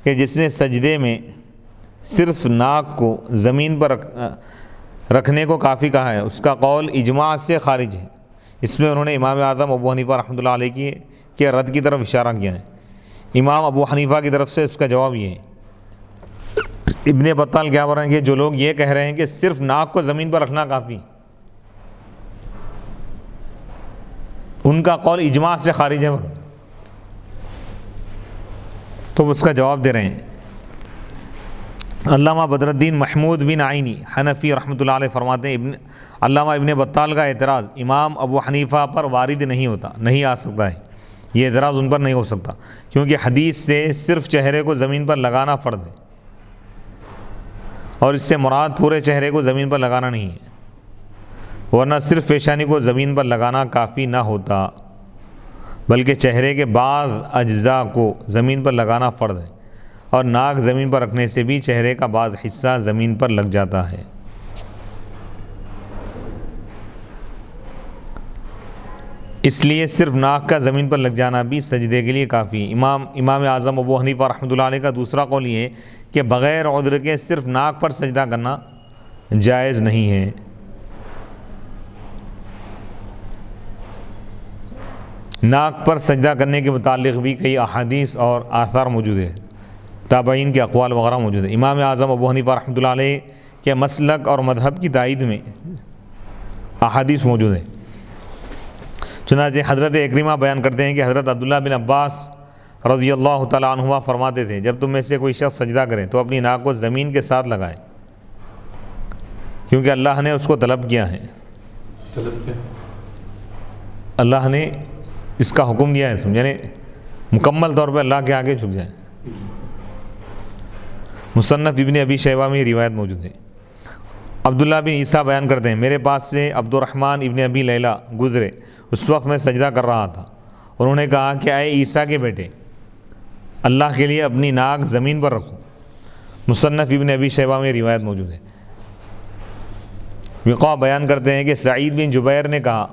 کہ جس نے سجدے میں صرف ناک کو زمین پر رکھنے کو کافی کہا ہے، اس کا قول اجماع سے خارج ہے۔ اس میں انہوں نے امام اعظم ابو حنیفہ رحمۃ اللہ علیہ کے رد کی طرف اشارہ کیا ہے۔ امام ابو حنیفہ کی طرف سے اس کا جواب یہ ہے۔ ابن بطال کیا بول رہے ہیں کہ جو لوگ یہ کہہ رہے ہیں کہ صرف ناک کو زمین پر رکھنا کافی، ان کا قول اجماع سے خارج ہے، تو اس کا جواب دے رہے ہیں۔ علامہ بدر الدین محمود بن عینی حنفی رحمۃ اللہ علیہ فرماتے ہیں علامہ ابن بطال کا اعتراض امام ابو حنیفہ پر وارد نہیں آ سکتا ہے، یہ اعتراض ان پر نہیں ہو سکتا، کیونکہ حدیث سے صرف چہرے کو زمین پر لگانا فرض ہے، اور اس سے مراد پورے چہرے کو زمین پر لگانا نہیں ہے، ورنہ صرف پیشانی کو زمین پر لگانا کافی نہ ہوتا، بلکہ چہرے کے بعض اجزاء کو زمین پر لگانا فرض ہے، اور ناک زمین پر رکھنے سے بھی چہرے کا بعض حصہ زمین پر لگ جاتا ہے۔ اس لیے صرف ناک کا زمین پر لگ جانا بھی سجدے کے لیے کافی ہے۔ امام اعظم ابو حنیفہ رحمۃ اللہ علیہ کا دوسرا قول یہ ہے کہ بغیر عذر کے صرف ناک پر سجدہ کرنا جائز نہیں ہے۔ ناک پر سجدہ کرنے کے متعلق بھی کئی احادیث اور آثار موجود ہیں، تابعین کے اقوال وغیرہ موجود ہیں۔ امام اعظم ابو حنیفہ رحمۃ اللہ علیہ کے مسلک اور مذہب کی تائید میں احادیث موجود ہیں۔ چنانچہ حضرت اکرمہ بیان کرتے ہیں کہ حضرت عبداللہ بن عباس رضی اللہ تعالیٰ عنہما فرماتے تھے جب تم میں سے کوئی شخص سجدہ کرے تو اپنی ناک کو زمین کے ساتھ لگائے، کیونکہ اللہ نے اس کو طلب کیا ہے، اللہ نے اس کا حکم دیا ہے، یعنی مکمل طور پہ اللہ کے آگے جھک جائے۔ مصنف ابن ابی شیبہ میں یہ روایت موجود ہے۔ عبداللہ بن عیسیٰ بیان کرتے ہیں میرے پاس سے عبد الرحمن ابن ابی لیلہ گزرے، اس وقت میں سجدہ کر رہا تھا، انہوں نے کہا کہ اے عیسیٰ کے بیٹے، اللہ کے لیے اپنی ناک زمین پر رکھو۔ مصنف ابن ابی شیبہ میں یہ روایت موجود ہے۔ وقاع بیان کرتے ہیں کہ سعید بن جبیر نے کہا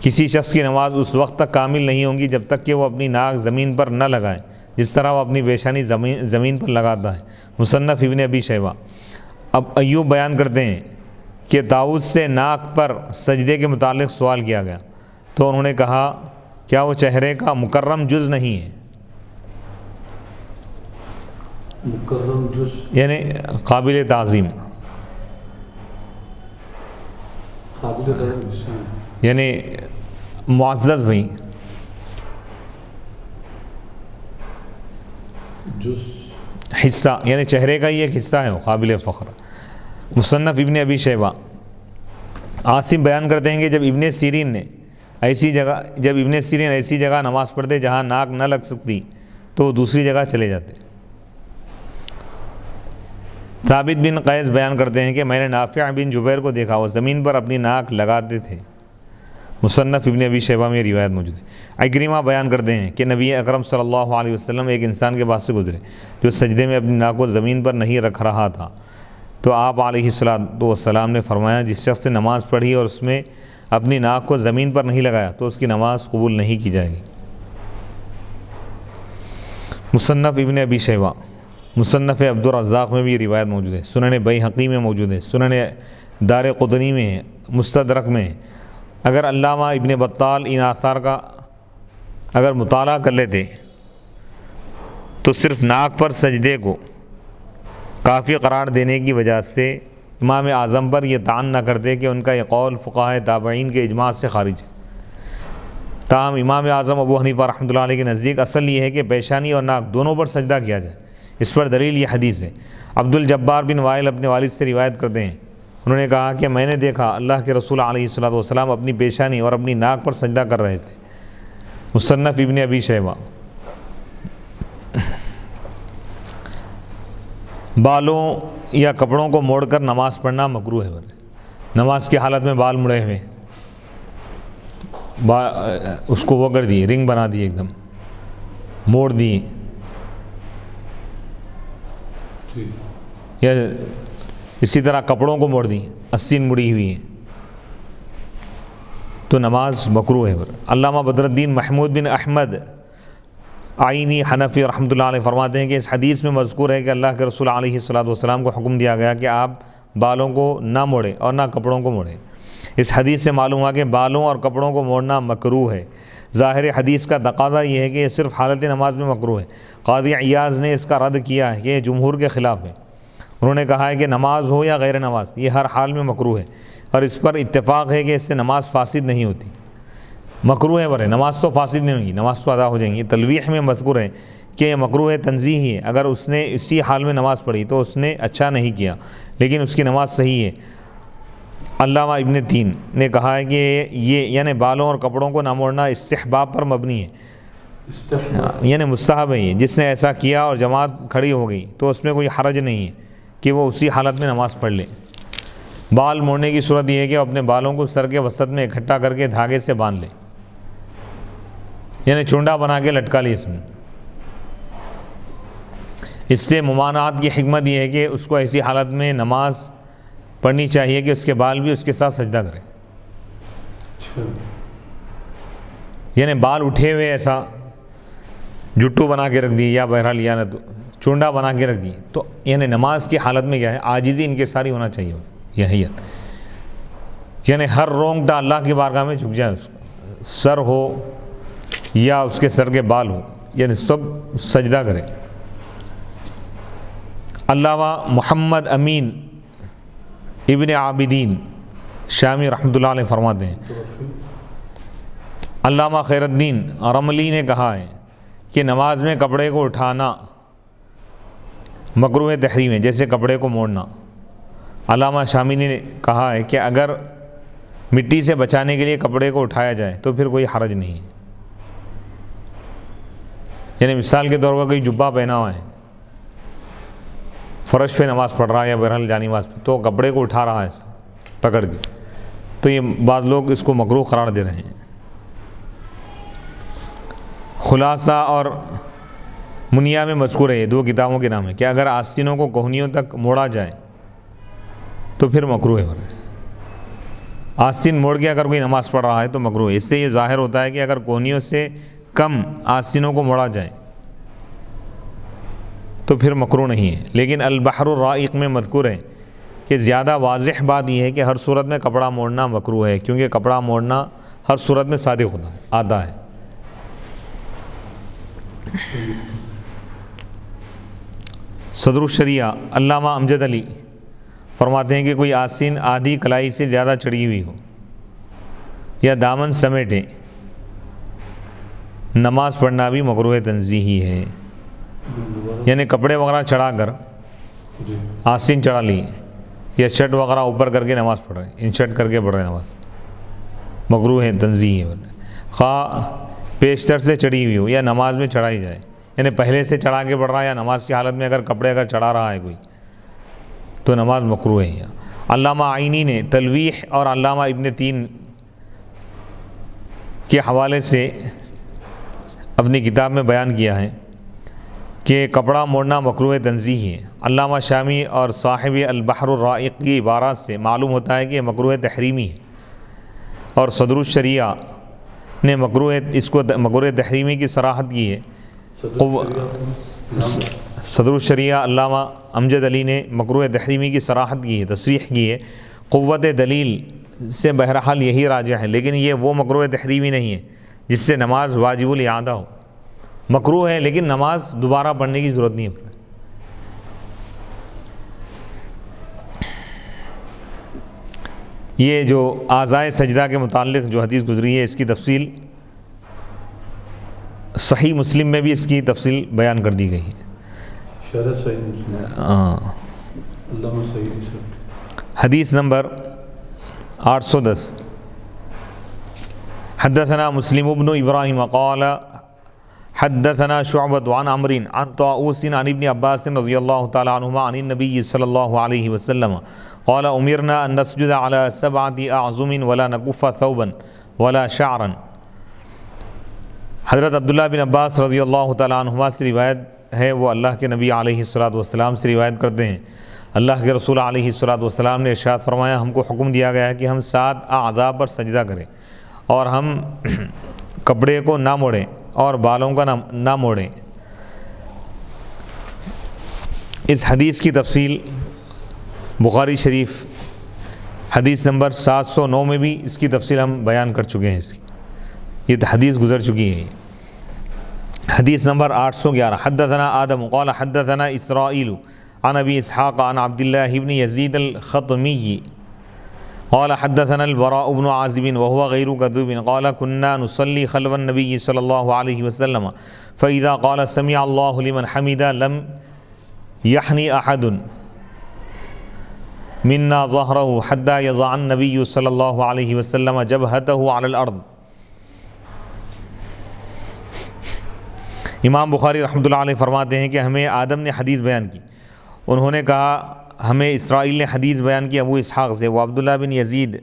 کسی شخص کی نماز اس وقت تک کامل نہیں ہوگی جب تک کہ وہ اپنی ناک زمین پر نہ لگائے جس طرح وہ اپنی پیشانی زمین پر لگاتا ہے۔ مصنف ابن ابی شیبہ۔ اب ایوب بیان کرتے ہیں کہ طاؤس سے ناک پر سجدے کے متعلق سوال کیا گیا تو انہوں نے کہا کیا وہ چہرے کا مکرم جز نہیں ہے؟ مکرم جز یعنی قابل تعظیم، قابل تعظیم، یعنی معزز بھائی، جز حصہ، یعنی چہرے کا ہی ایک حصہ ہے وہ، قابل فخر۔ مصنف ابن ابی شیبہ۔ عاصم بیان کرتے ہیں کہ جب ابن سیرین ایسی جگہ نماز پڑھتے جہاں ناک نہ لگ سکتی تو وہ دوسری جگہ چلے جاتے۔ ثابت بن قیس بیان کرتے ہیں کہ میں نے نافع بن جبیر کو دیکھا، وہ زمین پر اپنی ناک لگاتے تھے۔ مصنف ابن ابی شیبہ میں روایت موجود ہے۔ اکرمہ بیان کرتے ہیں کہ نبی اکرم صلی اللہ علیہ وسلم ایک انسان کے پاس سے گزرے جو سجدے میں اپنی ناک کو زمین پر نہیں رکھ رہا تھا، تو آپ علیہ السلام نے فرمایا جس شخص نے نماز پڑھی اور اس میں اپنی ناک کو زمین پر نہیں لگایا تو اس کی نماز قبول نہیں کی جائے گی۔ مصنف ابن ابی شیبہ۔ مصنف عبد الرزاق میں بھی یہ روایت موجود ہے، سنن بیہقی میں موجود ہے، سنن دار قطنی میں ہے، مستدرک میں ہے، اگر علامہ ابن بطال ان آثار کا اگر مطالعہ کر لیتے تو صرف ناک پر سجدے کو کافی قرار دینے کی وجہ سے امام اعظم پر یہ طعن نہ کرتے کہ ان کا یہ قول فقہائے تابعین کے اجماع سے خارج ہے۔ تاہم امام اعظم ابو حنیفہ رحمۃ اللہ علیہ کے نزدیک اصل یہ ہے کہ پیشانی اور ناک دونوں پر سجدہ کیا جائے۔ اس پر دلیل یہ حدیث ہے۔ عبد الجبار بن وائل اپنے والد سے روایت کرتے ہیں، انہوں نے کہا کہ میں نے دیکھا اللہ کے رسول علیہ الصلوۃ والسلام اپنی پیشانی اور اپنی ناک پر سجدہ کر رہے تھے۔ مصنف ابن ابی شیبہ۔ بالوں یا کپڑوں کو موڑ کر نماز پڑھنا مکروہ ہے۔ نماز کی حالت میں بال مڑے ہوئے، اس کو وہ کر دیے، رنگ بنا دیے، ایک دم موڑ دیے، یا اسی طرح کپڑوں کو موڑ دی، آستین مڑی ہوئی ہے، تو نماز مکروہ ہے۔ علامہ بدر الدین محمود بن احمد آئینی حنفی رحمۃ اللہ علیہ فرماتے ہیں کہ اس حدیث میں مذکور ہے کہ اللہ کے رسول علیہ الصلوۃ والسلام کو حکم دیا گیا کہ آپ بالوں کو نہ موڑیں اور نہ کپڑوں کو موڑیں۔ اس حدیث سے معلوم ہوا کہ بالوں اور کپڑوں کو موڑنا مکروہ ہے۔ ظاہر حدیث کا تقاضا یہ ہے کہ یہ صرف حالت نماز میں مکروہ ہے۔ قاضی عیاض نے اس کا رد کیا ہے کہ یہ جمہور کے خلاف ہے۔ انہوں نے کہا ہے کہ نماز ہو یا غیر نماز یہ ہر حال میں مکروہ ہے، اور اس پر اتفاق ہے کہ اس سے نماز فاسد نہیں ہوتی۔ مکروہ ہے برے، نماز تو فاسد نہیں ہوگی، نماز تو ادا ہو جائیں گی۔ تلویح میں مذکور ہے کہ یہ مکروہ تنزیہی ہے، اگر اس نے اسی حال میں نماز پڑھی تو اس نے اچھا نہیں کیا، لیکن اس کی نماز صحیح ہے۔ علامہ ابن تین نے کہا ہے کہ یہ یعنی بالوں اور کپڑوں کو نہ موڑنا استحباب پر مبنی ہے، یعنی مستحب ہے یہ۔ جس نے ایسا کیا اور جماعت کھڑی ہو گئی تو اس میں کوئی حرج نہیں ہے کہ وہ اسی حالت میں نماز پڑھ لے۔ بال موڑنے کی صورت یہ ہے کہ وہ اپنے بالوں کو سر کے وسط میں اکٹھا کر کے دھاگے سے باندھ لے، یعنی چونڈا بنا کے لٹکا لی اس میں۔ اس سے ممانعت کی حکمت یہ ہے کہ اس کو ایسی حالت میں نماز پڑھنی چاہیے کہ اس کے بال بھی اس کے ساتھ سجدہ کریں، یعنی بال اٹھے ہوئے ایسا جٹو بنا کے رکھ دی، یا بہرحال یا نہ تو چونڈا بنا کے رکھ دی، تو یعنی نماز کی حالت میں کیا ہے، عاجزی ان کے ساری ہونا چاہیے، یہیت، یعنی ہر رونگتا اللہ کی بارگاہ میں جھک جائے، اس کو سر ہو یا اس کے سر کے بال ہو، یعنی سب سجدہ کرے۔ علامہ محمد امین ابن عابدین شامی رحمۃ اللہ علیہ فرماتے ہیں، علامہ خیر الدین رملی نے کہا ہے کہ نماز میں کپڑے کو اٹھانا مکروہ تحریم ہے، جیسے کپڑے کو موڑنا۔ علامہ شامی نے کہا ہے کہ اگر مٹی سے بچانے کے لیے کپڑے کو اٹھایا جائے تو پھر کوئی حرج نہیں ہے، یعنی مثال کے طور پر کوئی جبہ پہنا ہوا ہے، فرش پہ نماز پڑھ رہا ہے یا بہرحال جانی نماز پہ، تو کپڑے کو اٹھا رہا ہے ایسا پکڑ کے، تو یہ بعض لوگ اس کو مکروہ قرار دے رہے ہیں۔ خلاصہ اور منیا میں مذکور ہے، یہ دو کتابوں کے نام ہے، کہ اگر آستینوں کو کوہنیوں تک موڑا جائے تو پھر مکروہ ہے۔ آستین موڑ کے اگر کوئی نماز پڑھ رہا ہے تو مکروہ ہے۔ اس سے یہ ظاہر ہوتا ہے کہ اگر کوہنیوں سے کم آستینوں کو موڑا جائے تو پھر مکروہ نہیں ہے، لیکن البحر الرائق میں مذکور ہے کہ زیادہ واضح بات یہ ہے کہ ہر صورت میں کپڑا موڑنا مکروہ ہے، کیونکہ کپڑا موڑنا ہر صورت میں صادق ہوتا ہے، آتا ہے۔ صدر الشریعہ علامہ امجد علی فرماتے ہیں کہ کوئی آستین آدھی کلائی سے زیادہ چڑھی ہوئی ہو یا دامن سمیٹے، نماز پڑھنا بھی مکروہ تنزیہی ہے، یعنی کپڑے وغیرہ چڑھا کر آستین چڑھا لی یا شرٹ وغیرہ اوپر کر کے نماز پڑھ رہے ہیں، انشرٹ کر کے پڑھ رہے ہیں نماز، مکروہ تنزیہی ہے۔ خواہ پیشتر سے چڑھی ہوئی ہو یا نماز میں چڑھائی جائے، یعنی پہلے سے چڑھا کے پڑھ رہا ہے یا نماز کی حالت میں اگر کپڑے اگر چڑھا رہا ہے کوئی تو نماز مکروہ ہے۔ علامہ عینی نے تلویح اور علامہ ابن تین کے حوالے سے اپنی کتاب میں بیان کیا ہے کہ کپڑا موڑنا مکروہ تنزیہی ہے۔ علامہ شامی اور صاحب البحر الرائق کی عبارات سے معلوم ہوتا ہے کہ یہ مکروہ تحریمی ہے، اور صدر الشریعہ نے اس کو مکروہ تحریمی کی صراحت کی ہے۔ صدر الشریعہ علامہ امجد علی نے مکروہ تحریمی کی صراحت کی ہے، تصریح کی ہے۔ قوت دلیل سے بہرحال یہی راجح ہے، لیکن یہ وہ مکروہ تحریمی نہیں ہے جس سے نماز واجب الاعادہ ہو، مکروہ ہے لیکن نماز دوبارہ پڑھنے کی ضرورت نہیں ہے۔ یہ جو اعضائے سجدہ کے متعلق جو حدیث گزری ہے اس کی تفصیل صحیح مسلم میں بھی اس کی تفصیل بیان کر دی گئی ہے۔ شرح صحیح مسلم، علامہ صحیح صاحب۔ حدیث نمبر 810 حدثنا مسلم بن ابراہیم قال حدثنا شعبة عن عمرو عن طاؤوس عن ابن عباس رضی اللہ تعالی عنہما عن النبی صلی اللہ علیہ وسلم قال امرنا ان نسجد على 7 اعظم ولا نكف ثوبا ولا شعرا۔ حضرت عبداللہ بن عباس رضی اللہ تعالی عنہما سے روایت ہے، وہ اللہ کے نبی علیہ الصلوۃ والسلام سے روایت کرتے ہیں، اللہ کے رسول علیہ الصلوۃ والسلام نے ارشاد فرمایا، ہم کو حکم دیا گیا ہے کہ ہم 7 اعضاء پر سجدہ کریں اور ہم کپڑے کو نہ موڑیں اور بالوں کا نہ موڑیں۔ اس حدیث کی تفصیل بخاری شریف حدیث نمبر 709 میں بھی اس کی تفصیل ہم بیان کر چکے ہیں، یہ حدیث گزر چکی ہے۔ حدیث نمبر 811 حدثنا آدم قال حدثنا اسرائیل عن ابی اسحاق عن عبد اللہ بن یزید الخطمی قال حدثنا البراء بن عازب وهو غیر کذوب قال كنا نصلي خلف النبي صلی اللہ علیہ وسلم فاذا قال سمع اللہ لمن حمدا لم يحني احد منا ظهره حتى يضع النبي صلی اللہ علیہ وسلم جبهته على الارض۔ امام بخاری رحمۃ اللہ علیہ فرماتے ہیں کہ ہمیں آدم نے حدیث بیان کی، انہوں نے کہا ہمیں اسرائیل نے حدیث بیان کی ابو اسحاق سے، وہ عبداللہ بن یزید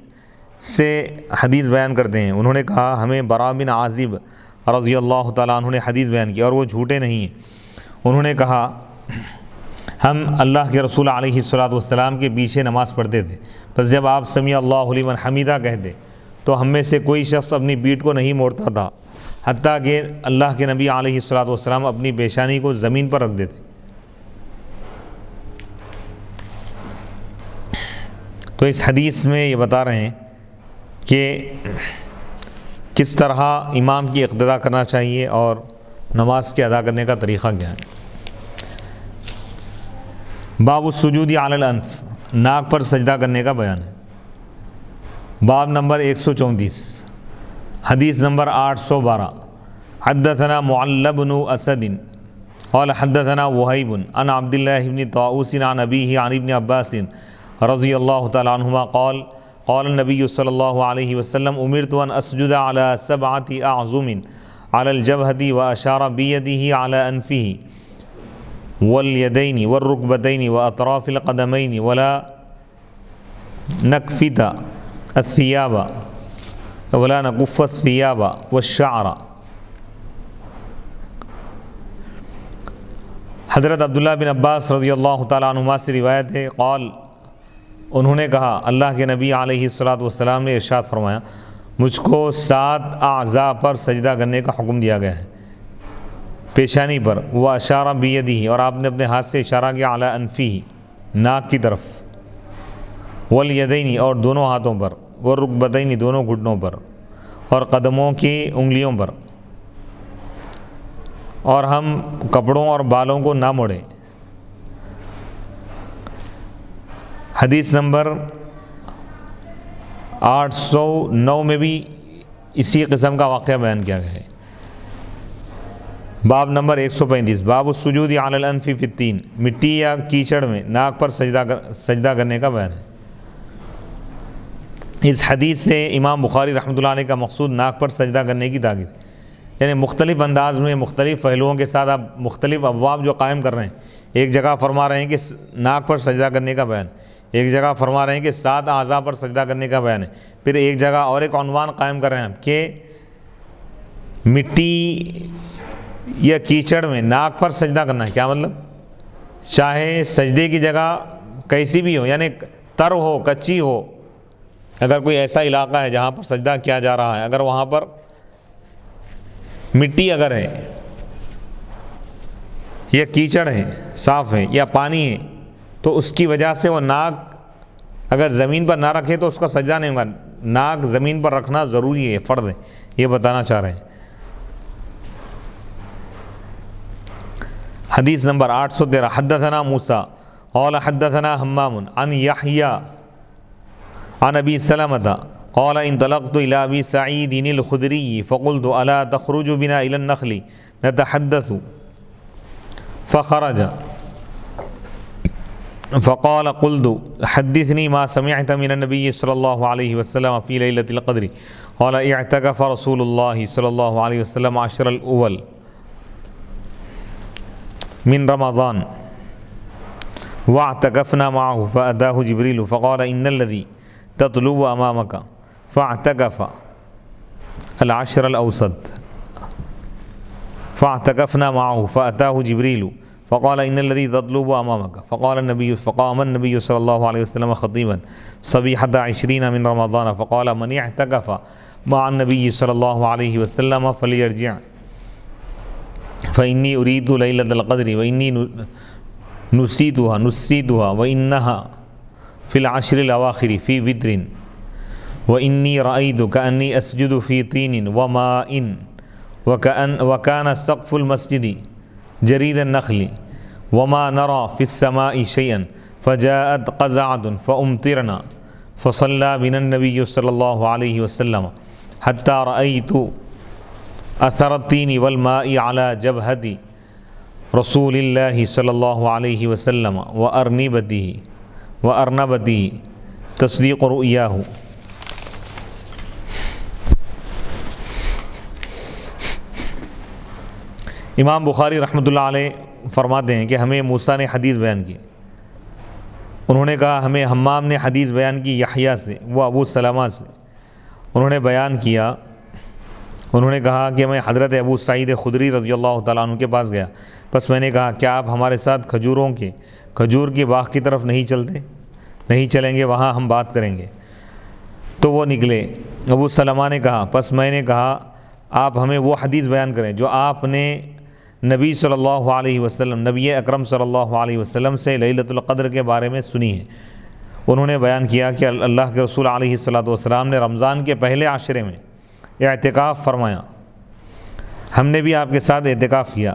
سے حدیث بیان کرتے ہیں، انہوں نے کہا ہمیں براء بن عازب رضی اللہ تعالیٰ عنہ نے حدیث بیان کی اور وہ جھوٹے نہیں ہیں، انہوں نے کہا ہم اللہ کے رسول علیہ الصلوۃ والسلام کے پیچھے نماز پڑھتے تھے، بس جب آپ سمیع اللہ لمن حمیدہ کہتے تو ہم میں سے کوئی شخص اپنی پیٹھ کو نہیں موڑتا تھا، حتیٰ کہ اللہ کے نبی علیہ الصلوۃ والسلام اپنی پیشانی کو زمین پر رکھ دیتے۔ تو اس حدیث میں یہ بتا رہے ہیں کہ کس طرح امام کی اقتداء کرنا چاہیے اور نماز کے ادا کرنے کا طریقہ کیا ہے۔ باب السجود علی الانف، ناک پر سجدہ کرنے کا بیان ہے۔ باب نمبر 134 حدیث نمبر 812 حدثنا معل بن اسد قال حدثنا وہیب عن عبد اللہ بن طاؤوس عن ابیہ عن ابن عباس رضی اللہ تعالی عنہما قال قال النبی صلی اللہ علیہ وسلم امرت ان اسجد علی 7 اعظم علی الجبہۃ واشار بیدہ علی انفہ والیدین والرکبتین واطراف القدمین ولا نکفت الثیاب ولا نکف الثیاب والشعر۔ حضرت عبداللہ بن عباس رضی اللہ تعالیٰ عنہما سے روایت ہے، قال انہوں نے کہا اللہ کے نبی علیہ الصلوۃ والسلام نے ارشاد فرمایا، مجھ کو 7 اعضاء پر سجدہ کرنے کا حکم دیا گیا ہے، پیشانی پر، وہ اشارہ بیدہ اور آپ نے اپنے ہاتھ سے اشارہ کیا، اعلیٰ انفی ناک کی طرف، والیدین اور دونوں ہاتھوں پر، والرکبتین دونوں گھٹنوں پر، اور قدموں کی انگلیوں پر، اور ہم کپڑوں اور بالوں کو نہ موڑیں۔ حدیث نمبر 809 میں بھی اسی قسم کا واقعہ بیان کیا گیا ہے۔ باب نمبر 135 باب السجود علی الانف فی الطین، مٹی یا کیچڑ میں ناک پر سجدہ کرنے کا بیان ہے۔ اس حدیث سے امام بخاری رحمۃ اللہ علیہ کا مقصود ناک پر سجدہ کرنے کی تاکید، یعنی مختلف انداز میں مختلف پہلوؤں کے ساتھ آپ مختلف ابواب جو قائم کر رہے ہیں، ایک جگہ فرما رہے ہیں کہ ناک پر سجدہ کرنے کا بیان، ایک جگہ فرما رہے ہیں کہ 7 اعضاء پر سجدہ کرنے کا بیان ہے، پھر ایک جگہ اور ایک عنوان قائم کر رہے ہیں کہ مٹی یا کیچڑ میں ناک پر سجدہ کرنا ہے۔ کیا مطلب؟ چاہے سجدے کی جگہ کیسی بھی ہو، یعنی تر ہو، کچی ہو، اگر کوئی ایسا علاقہ ہے جہاں پر سجدہ کیا جا رہا ہے، اگر وہاں پر مٹی اگر ہے یا کیچڑ ہے، صاف ہے، یا پانی ہے، تو اس کی وجہ سے وہ ناک اگر زمین پر نہ رکھے تو اس کا سجدہ نہیں ہوگا. ناک زمین پر رکھنا ضروری ہے, فرض ہے, یہ بتانا چاہ رہے ہیں. حدیث نمبر 813. حدثنا موسیٰ قال حدثنا حمام عن یحییٰ عن ابی سلمة قال انطلقت الى ابی سعید الخدری فقلت الا تخرج بنا الى النخل نتحدث فخرج فقال قلت حدثني ما سمعت من النبي صلى الله عليه وسلم في ليلة القدر قال اعتكف رسول الله صلى الله عليه وسلم عشر الأول من رمضان واعتكفنا معه فأتاه جبريل فقال إن الذي تطلب أمامك فاعتكف العشر الأوسط فاعتكفنا معه فأتاه جبريل فقال إن الذي تطلب أمامك فقام النبي صلى الله عليه وسلم خطيبا صبيحة 20 من رمضان فقال من اعتكف مع النبي صلى الله عليه وسلم فليرجع فإني أريد ليلة القدر وإني نسيتها وإنها في العشر الأواخر في وتر وإني رأيت كأني أسجد في طين وماء وكان سقف المسجد جريد النخل وما نرى في السماء شيئا فجاءت قزعة فأمطرنا فصلى بنا النبي صلى الله عليه وسلم حتى رأيت أثر الطين والماء على جبهة رسول الله صلى الله عليه وسلم وأرنبته تصديق رؤياه. امام بخاری رحمۃ اللہ علیہ فرماتے ہیں کہ ہمیں موسیٰ نے حدیث بیان کی. انہوں نے کہا ہمیں حمام نے حدیث بیان کی یحییٰ سے, وہ ابو سلمہ سے. انہوں نے بیان کیا, انہوں نے کہا کہ میں حضرت ابو سعید خدری رضی اللہ تعالیٰ عنہ کے پاس گیا. بس میں نے کہا کیا آپ ہمارے ساتھ کھجور کے باغ کی طرف نہیں چلتے؟ نہیں چلیں گے, وہاں ہم بات کریں گے. تو وہ نکلے. ابو سلمہ نے کہا بس میں نے کہا آپ ہمیں وہ حدیث بیان کریں جو آپ نے نبی صلی اللہ علیہ وسلم, نبی اکرم صلی اللہ علیہ وسلم سے لیلۃ القدر کے بارے میں سنی ہے. انہوں نے بیان کیا کہ اللہ کے رسول علیہ الصلوۃ نے رمضان کے پہلے عشرے میں اعتکاف فرمایا. ہم نے بھی آپ کے ساتھ اعتکاف کیا.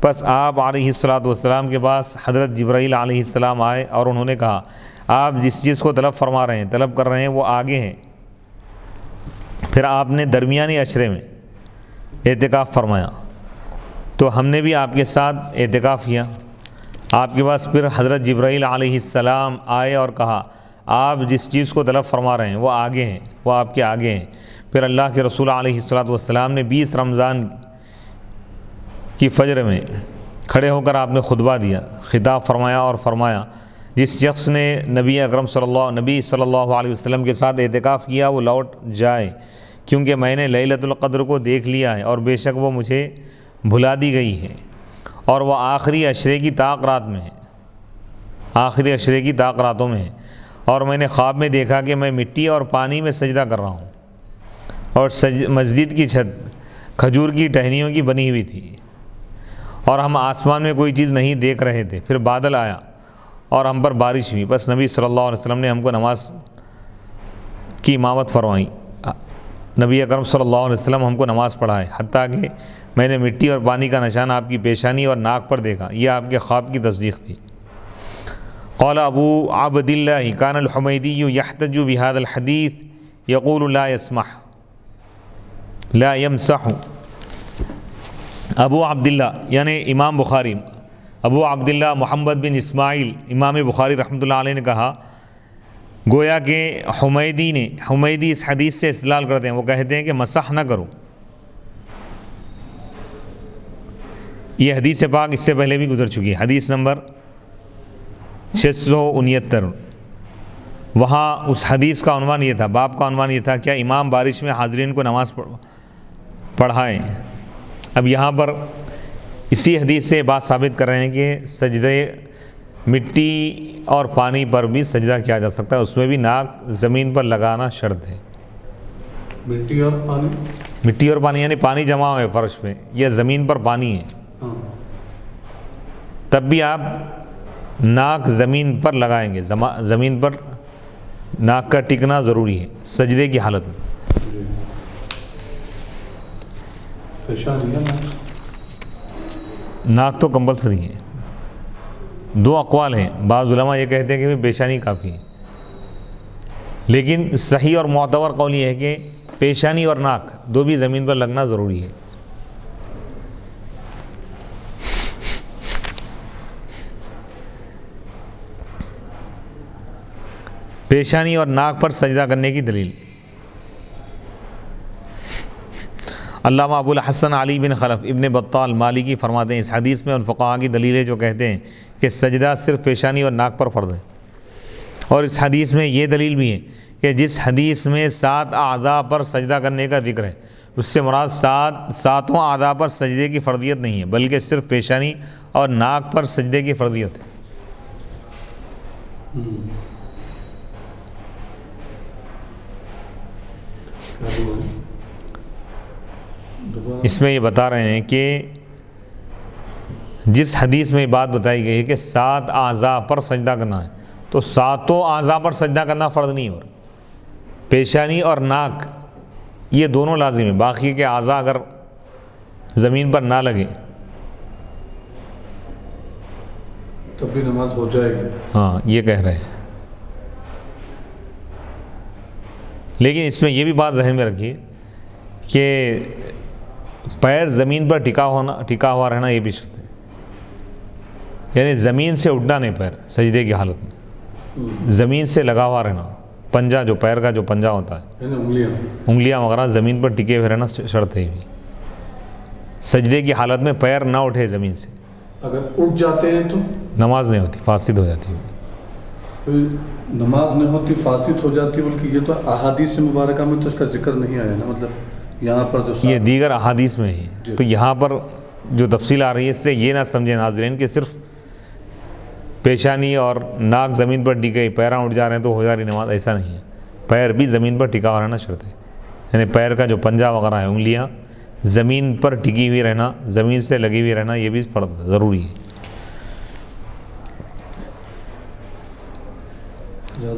بس آپ علیہ الصلوۃ کے پاس حضرت جبرائیل علیہ السلام آئے اور انہوں نے کہا آپ جس چیز کو طلب فرما رہے ہیں, طلب کر رہے ہیں, وہ آگے ہیں. پھر آپ نے درمیانی عشرے میں اعتکاف فرمایا تو ہم نے بھی آپ کے ساتھ اعتکاف کیا. آپ کے پاس پھر حضرت جبرائیل علیہ السلام آئے اور کہا آپ جس چیز کو طلب فرما رہے ہیں وہ آگے ہیں, وہ آپ کے آگے ہیں. پھر اللہ کے رسول علیہ السلام نے 20 رمضان کی فجر میں کھڑے ہو کر آپ نے خطبہ دیا, خطاب فرمایا اور فرمایا جس شخص نے نبی اکرم صلی اللہ علیہ وسلم کے ساتھ اعتکاف کیا وہ لوٹ جائے, کیونکہ میں نے لیلۃ القدر کو دیکھ لیا ہے اور بے شک وہ مجھے بھلا دی گئی ہے اور وہ آخری عشرے کی طاق رات میں ہے, آخری عشرے کی طاق راتوں میں ہے. اور میں نے خواب میں دیکھا کہ میں مٹی اور پانی میں سجدہ کر رہا ہوں اور مسجد کی چھت کھجور کی ٹہنیوں کی بنی ہوئی تھی اور ہم آسمان میں کوئی چیز نہیں دیکھ رہے تھے. پھر بادل آیا اور ہم پر بارش ہوئی. بس نبی صلی اللہ علیہ وسلم نے ہم کو نماز کی امامت فرمائی. نبی اکرم صلی اللہ علیہ وسلم ہم کو نماز پڑھائے حتیٰ کہ میں نے مٹی اور پانی کا نشان آپ کی پیشانی اور ناک پر دیکھا. یہ آپ کے خواب کی تصدیق تھی. قال ابو عبد اللہ کان الحمیدی یحتج بهذا الحدیث یقول لا یمسح. ابو عبداللہ یعنی امام بخاری, ابو عبداللہ محمد بن اسماعیل امام بخاری رحمۃ اللہ علیہ نے کہا گویا کہ حمیدی اس حدیث سے استدلال کرتے ہیں. وہ کہتے ہیں کہ مسح نہ کرو. یہ حدیث پاک اس سے پہلے بھی گزر چکی ہے, حدیث نمبر 669. وہاں اس حدیث کا عنوان یہ تھا, باب کا عنوان یہ تھا کیا امام بارش میں حاضرین کو نماز پڑھائیں. اب یہاں پر اسی حدیث سے بات ثابت کر رہے ہیں کہ سجدے مٹی اور پانی پر بھی سجدہ کیا جا سکتا ہے, اس میں بھی ناک زمین پر لگانا شرط ہے. مٹی اور پانی یعنی پانی جمع ہوئے فرش پہ یا زمین پر پانی ہے, تب بھی آپ ناک زمین پر لگائیں گے, زمین پر ناک کا ٹکنا ضروری ہے سجدے کی حالت میں. جی. پیشانی ہے نا. ناک تو کمپلسری ہے. دو اقوال ہیں. بعض علماء یہ کہتے ہیں کہ پیشانی کافی ہے، لیکن صحیح اور معتبر قول یہ ہے کہ پیشانی اور ناک دو بھی زمین پر لگنا ضروری ہے. پیشانی اور ناک پر سجدہ کرنے کی دلیل. علامہ ابو الحسن علی بن خلف ابن بطال مالکی فرماتے ہیں اس حدیث میں ان فقہا کی دلیل ہے جو کہتے ہیں کہ سجدہ صرف پیشانی اور ناک پر فرض ہے. اور اس حدیث میں یہ دلیل بھی ہے کہ جس حدیث میں 7 اعضاء پر سجدہ کرنے کا ذکر ہے اس سے مراد ساتوں اعضاء پر سجدے کی فرضیت نہیں ہے، بلکہ صرف پیشانی اور ناک پر سجدے کی فرضیت ہے. اس میں یہ بتا رہے ہیں کہ جس حدیث میں یہ بات بتائی گئی ہے کہ 7 اعضاء پر سجدہ کرنا ہے تو ساتوں اعضاء پر سجدہ کرنا فرض نہیں ہو. پیشانی اور ناک یہ دونوں لازم ہیں، باقی کے اعضاء اگر زمین پر نہ لگے تب بھی نماز ہو جائے گی. ہاں یہ کہہ رہے ہیں. لیکن اس میں یہ بھی بات ذہن میں رکھیے کہ پیر زمین پر ٹکا ہوا رہنا یہ بھی شرط ہے. یعنی زمین سے اٹھنا نہیں پیر سجدے کی حالت میں، زمین سے لگا ہوا رہنا. پنجہ جو پیر کا جو پنجہ ہوتا ہے، انگلیاں وغیرہ زمین پر ٹکے ہوئے رہنا شرط ہے. سجدے کی حالت میں پیر نہ اٹھے زمین سے. اگر اٹھ جاتے ہیں تو نماز نہیں ہوتی، فاسد ہو جاتی ہے. نماز نہیں ہوتی، فاسد ہو جاتی، بلکہ یہ تو احادیث مبارکہ میں تو اس کا ذکر نہیں آیا نا. مطلب یہاں پر جو یہ دیگر احادیث میں ہے، تو یہاں پر جو تفصیل آ رہی ہے اس سے یہ نہ سمجھیں ناظرین کہ صرف پیشانی اور ناک زمین پر ٹک گئی، پیراں اٹھ جا رہے ہیں تو ہو جا رہی نماز. ایسا نہیں ہے. پیر بھی زمین پر ٹکا ہوا رہنا شرط ہے. یعنی پیر کا جو پنجہ وغیرہ ہے، انگلیاں زمین پر ٹکی ہوئی رہنا، زمین سے لگی ہوئی رہنا یہ بھی فرض ضروری ہے.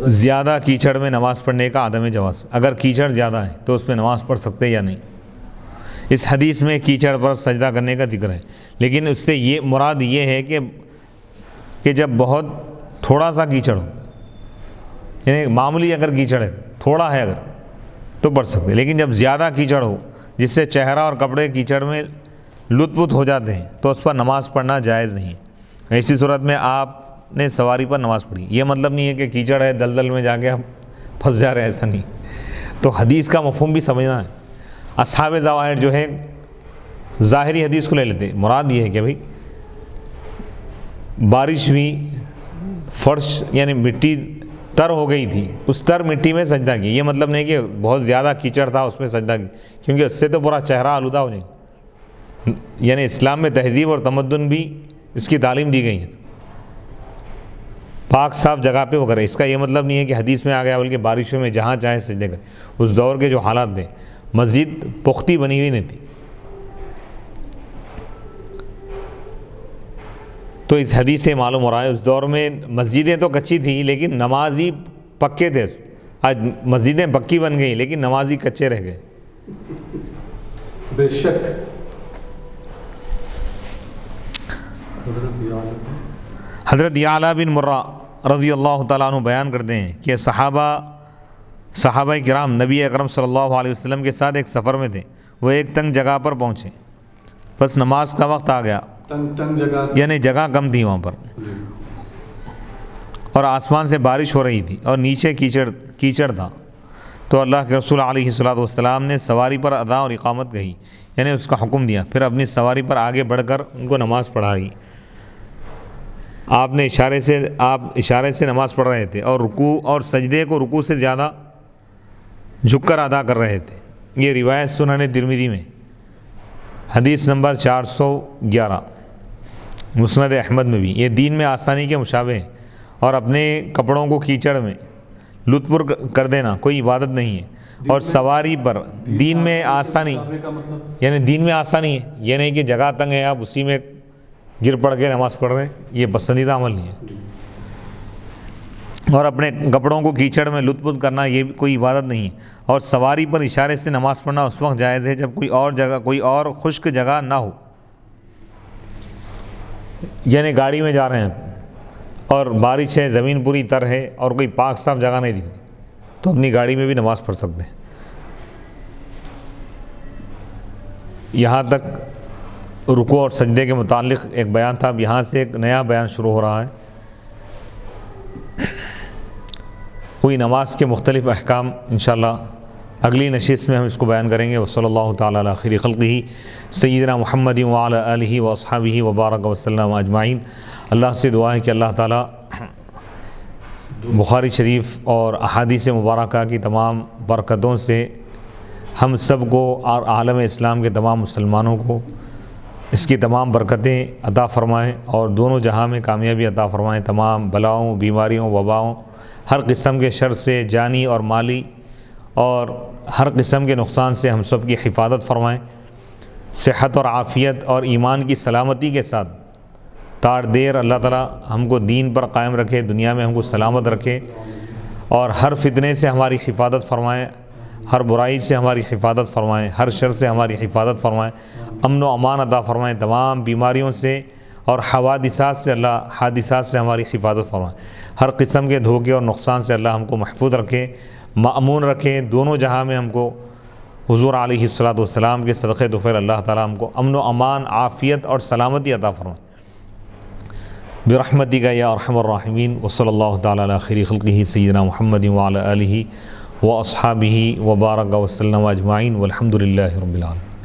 زیادہ کیچڑ میں نماز پڑھنے کا عدم جواز. اگر کیچڑ زیادہ ہے تو اس میں نماز پڑھ سکتے یا نہیں. اس حدیث میں کیچڑ پر سجدہ کرنے کا ذکر ہے، لیکن اس سے یہ مراد یہ ہے کہ جب بہت تھوڑا سا کیچڑ ہو، یعنی معمولی اگر کیچڑ ہے، تھوڑا ہے اگر تو پڑھ سکتے، لیکن جب زیادہ کیچڑ ہو جس سے چہرہ اور کپڑے کیچڑ میں لطف ہو جاتے ہیں تو اس پر نماز پڑھنا جائز نہیں. ایسی صورت میں آپ نے سواری پر نماز پڑھی. یہ مطلب نہیں ہے کہ کیچڑ ہے دلدل میں جا کے ہم پھنس جا رہے ہیں، ایسا نہیں. تو حدیث کا مفہوم بھی سمجھنا ہے. اصحاب ظواہر جو ہے ظاہری حدیث کو لے لیتے، مراد یہ ہے کہ بھئی بارش ہوئی، فرش یعنی مٹی تر ہو گئی تھی، اس تر مٹی میں سجدہ کی. یہ مطلب نہیں کہ بہت زیادہ کیچڑ تھا اس میں سجدہ کی، کیونکہ اس سے تو پورا چہرہ آلودہ ہو جائے. یعنی اسلام میں تہذیب اور تمدن بھی اس کی تعلیم دی گئی ہے. پاک صاف جگہ پہ وہ کرے. اس کا یہ مطلب نہیں ہے کہ حدیث میں آ گیا بلکہ بارشوں میں جہاں چاہے سجدے کرے. اس دور کے جو حالات تھے، مسجد پختی بنی ہوئی نہیں تھی، تو اس حدیث سے معلوم ہو رہا ہے اس دور میں مسجدیں تو کچی تھیں لیکن نمازی پکے تھے. آج مسجدیں پکی بن گئی لیکن نمازی کچے رہ گئے. بے شک. حضرت یعلا بن مرہ رضی اللہ تعالیٰ عنہ بیان کرتے ہیں کہ صحابہ کرام نبی اکرم صلی اللہ علیہ وسلم کے ساتھ ایک سفر میں تھے. وہ ایک تنگ جگہ پر پہنچے، بس نماز کا وقت آ گیا. تنگ جگہ یعنی جگہ کم تھی وہاں پر، اور آسمان سے بارش ہو رہی تھی اور نیچے کیچڑ تھا. تو اللہ کے رسول علیہ الصلوۃ والسلام نے سواری پر اذان اور اقامت کہی، یعنی اس کا حکم دیا. پھر اپنی سواری پر آگے بڑھ کر ان کو نماز پڑھائی. آپ اشارے سے نماز پڑھ رہے تھے اور رکوع اور سجدے کو رکوع سے زیادہ جھک کر ادا کر رہے تھے. یہ روایت سنن ترمذی میں حدیث نمبر 411، مسند احمد میں بھی. یہ دین میں آسانی کے مشابہ ہے، اور اپنے کپڑوں کو کیچڑ میں لطف کر دینا کوئی عبادت نہیں ہے. اور سواری پر دین میں آسانی، یعنی دین میں آسانی ہے. یہ نہیں کہ جگہ تنگ ہے آپ اسی میں گر پڑ کے نماز پڑھ رہے ہیں، یہ پسندیدہ عمل نہیں ہے. اور اپنے کپڑوں کو کیچڑ میں لطف کرنا یہ بھی کوئی عبادت نہیں ہے۔ اور سواری پر اشارے سے نماز پڑھنا اس وقت جائز ہے جب کوئی اور خشک جگہ نہ ہو، یعنی گاڑی میں جا رہے ہیں اور بارش ہے، زمین پوری تر ہے اور کوئی پاک صاف جگہ نہیں دکھ رہی تو اپنی گاڑی میں بھی نماز پڑھ سکتے ہیں۔ یہاں تک رکوع اور سجدے کے متعلق ایک بیان تھا، اب یہاں سے ایک نیا بیان شروع ہو رہا ہے۔ کوئی نماز کے مختلف احکام انشاءاللہ اگلی نشست میں ہم اس کو بیان کریں گے۔ وصلی اللہ تعالیٰ علی خیر خلقہ سیدنا محمد وعلی آلہ واصحابہ وبارک وسلم اجمعین۔ اللہ سے دعا ہے کہ اللہ تعالیٰ بخاری شریف اور احادیث مبارکہ کی تمام برکتوں سے ہم سب کو اور عالم اسلام کے تمام مسلمانوں کو اس کی تمام برکتیں عطا فرمائیں اور دونوں جہاں میں کامیابی عطا فرمائیں، تمام بلاؤں، بیماریوں، وباؤں، ہر قسم کے شر سے جانی اور مالی اور ہر قسم کے نقصان سے ہم سب کی حفاظت فرمائیں، صحت اور عافیت اور ایمان کی سلامتی کے ساتھ تار دیر اللہ تعالیٰ ہم کو دین پر قائم رکھے، دنیا میں ہم کو سلامت رکھے اور ہر فتنے سے ہماری حفاظت فرمائیں، ہر برائی سے ہماری حفاظت فرمائیں، ہر شر سے ہماری حفاظت فرمائیں، امن و امان عطا فرمائیں، تمام بیماریوں سے اور حوادثات سے ہماری حفاظت فرمائیں، ہر قسم کے دھوکے اور نقصان سے اللہ ہم کو محفوظ رکھے، مأمون رکھے، دونوں جہاں میں ہم کو حضور علیہ الصلوۃ والسلام کے صدقے طفیل اللہ تعالیٰ ہم کو امن و امان، عافیت اور سلامتی عطا فرمائیں برحمتک یا ارحم الراحمین۔ وصلی اللہ تعالیٰ علی خیر خلقہ سیدنا محمد وعلی آلہ واصحابہ وبارک وسلم اجمعین والحمد للہ رب العالمین۔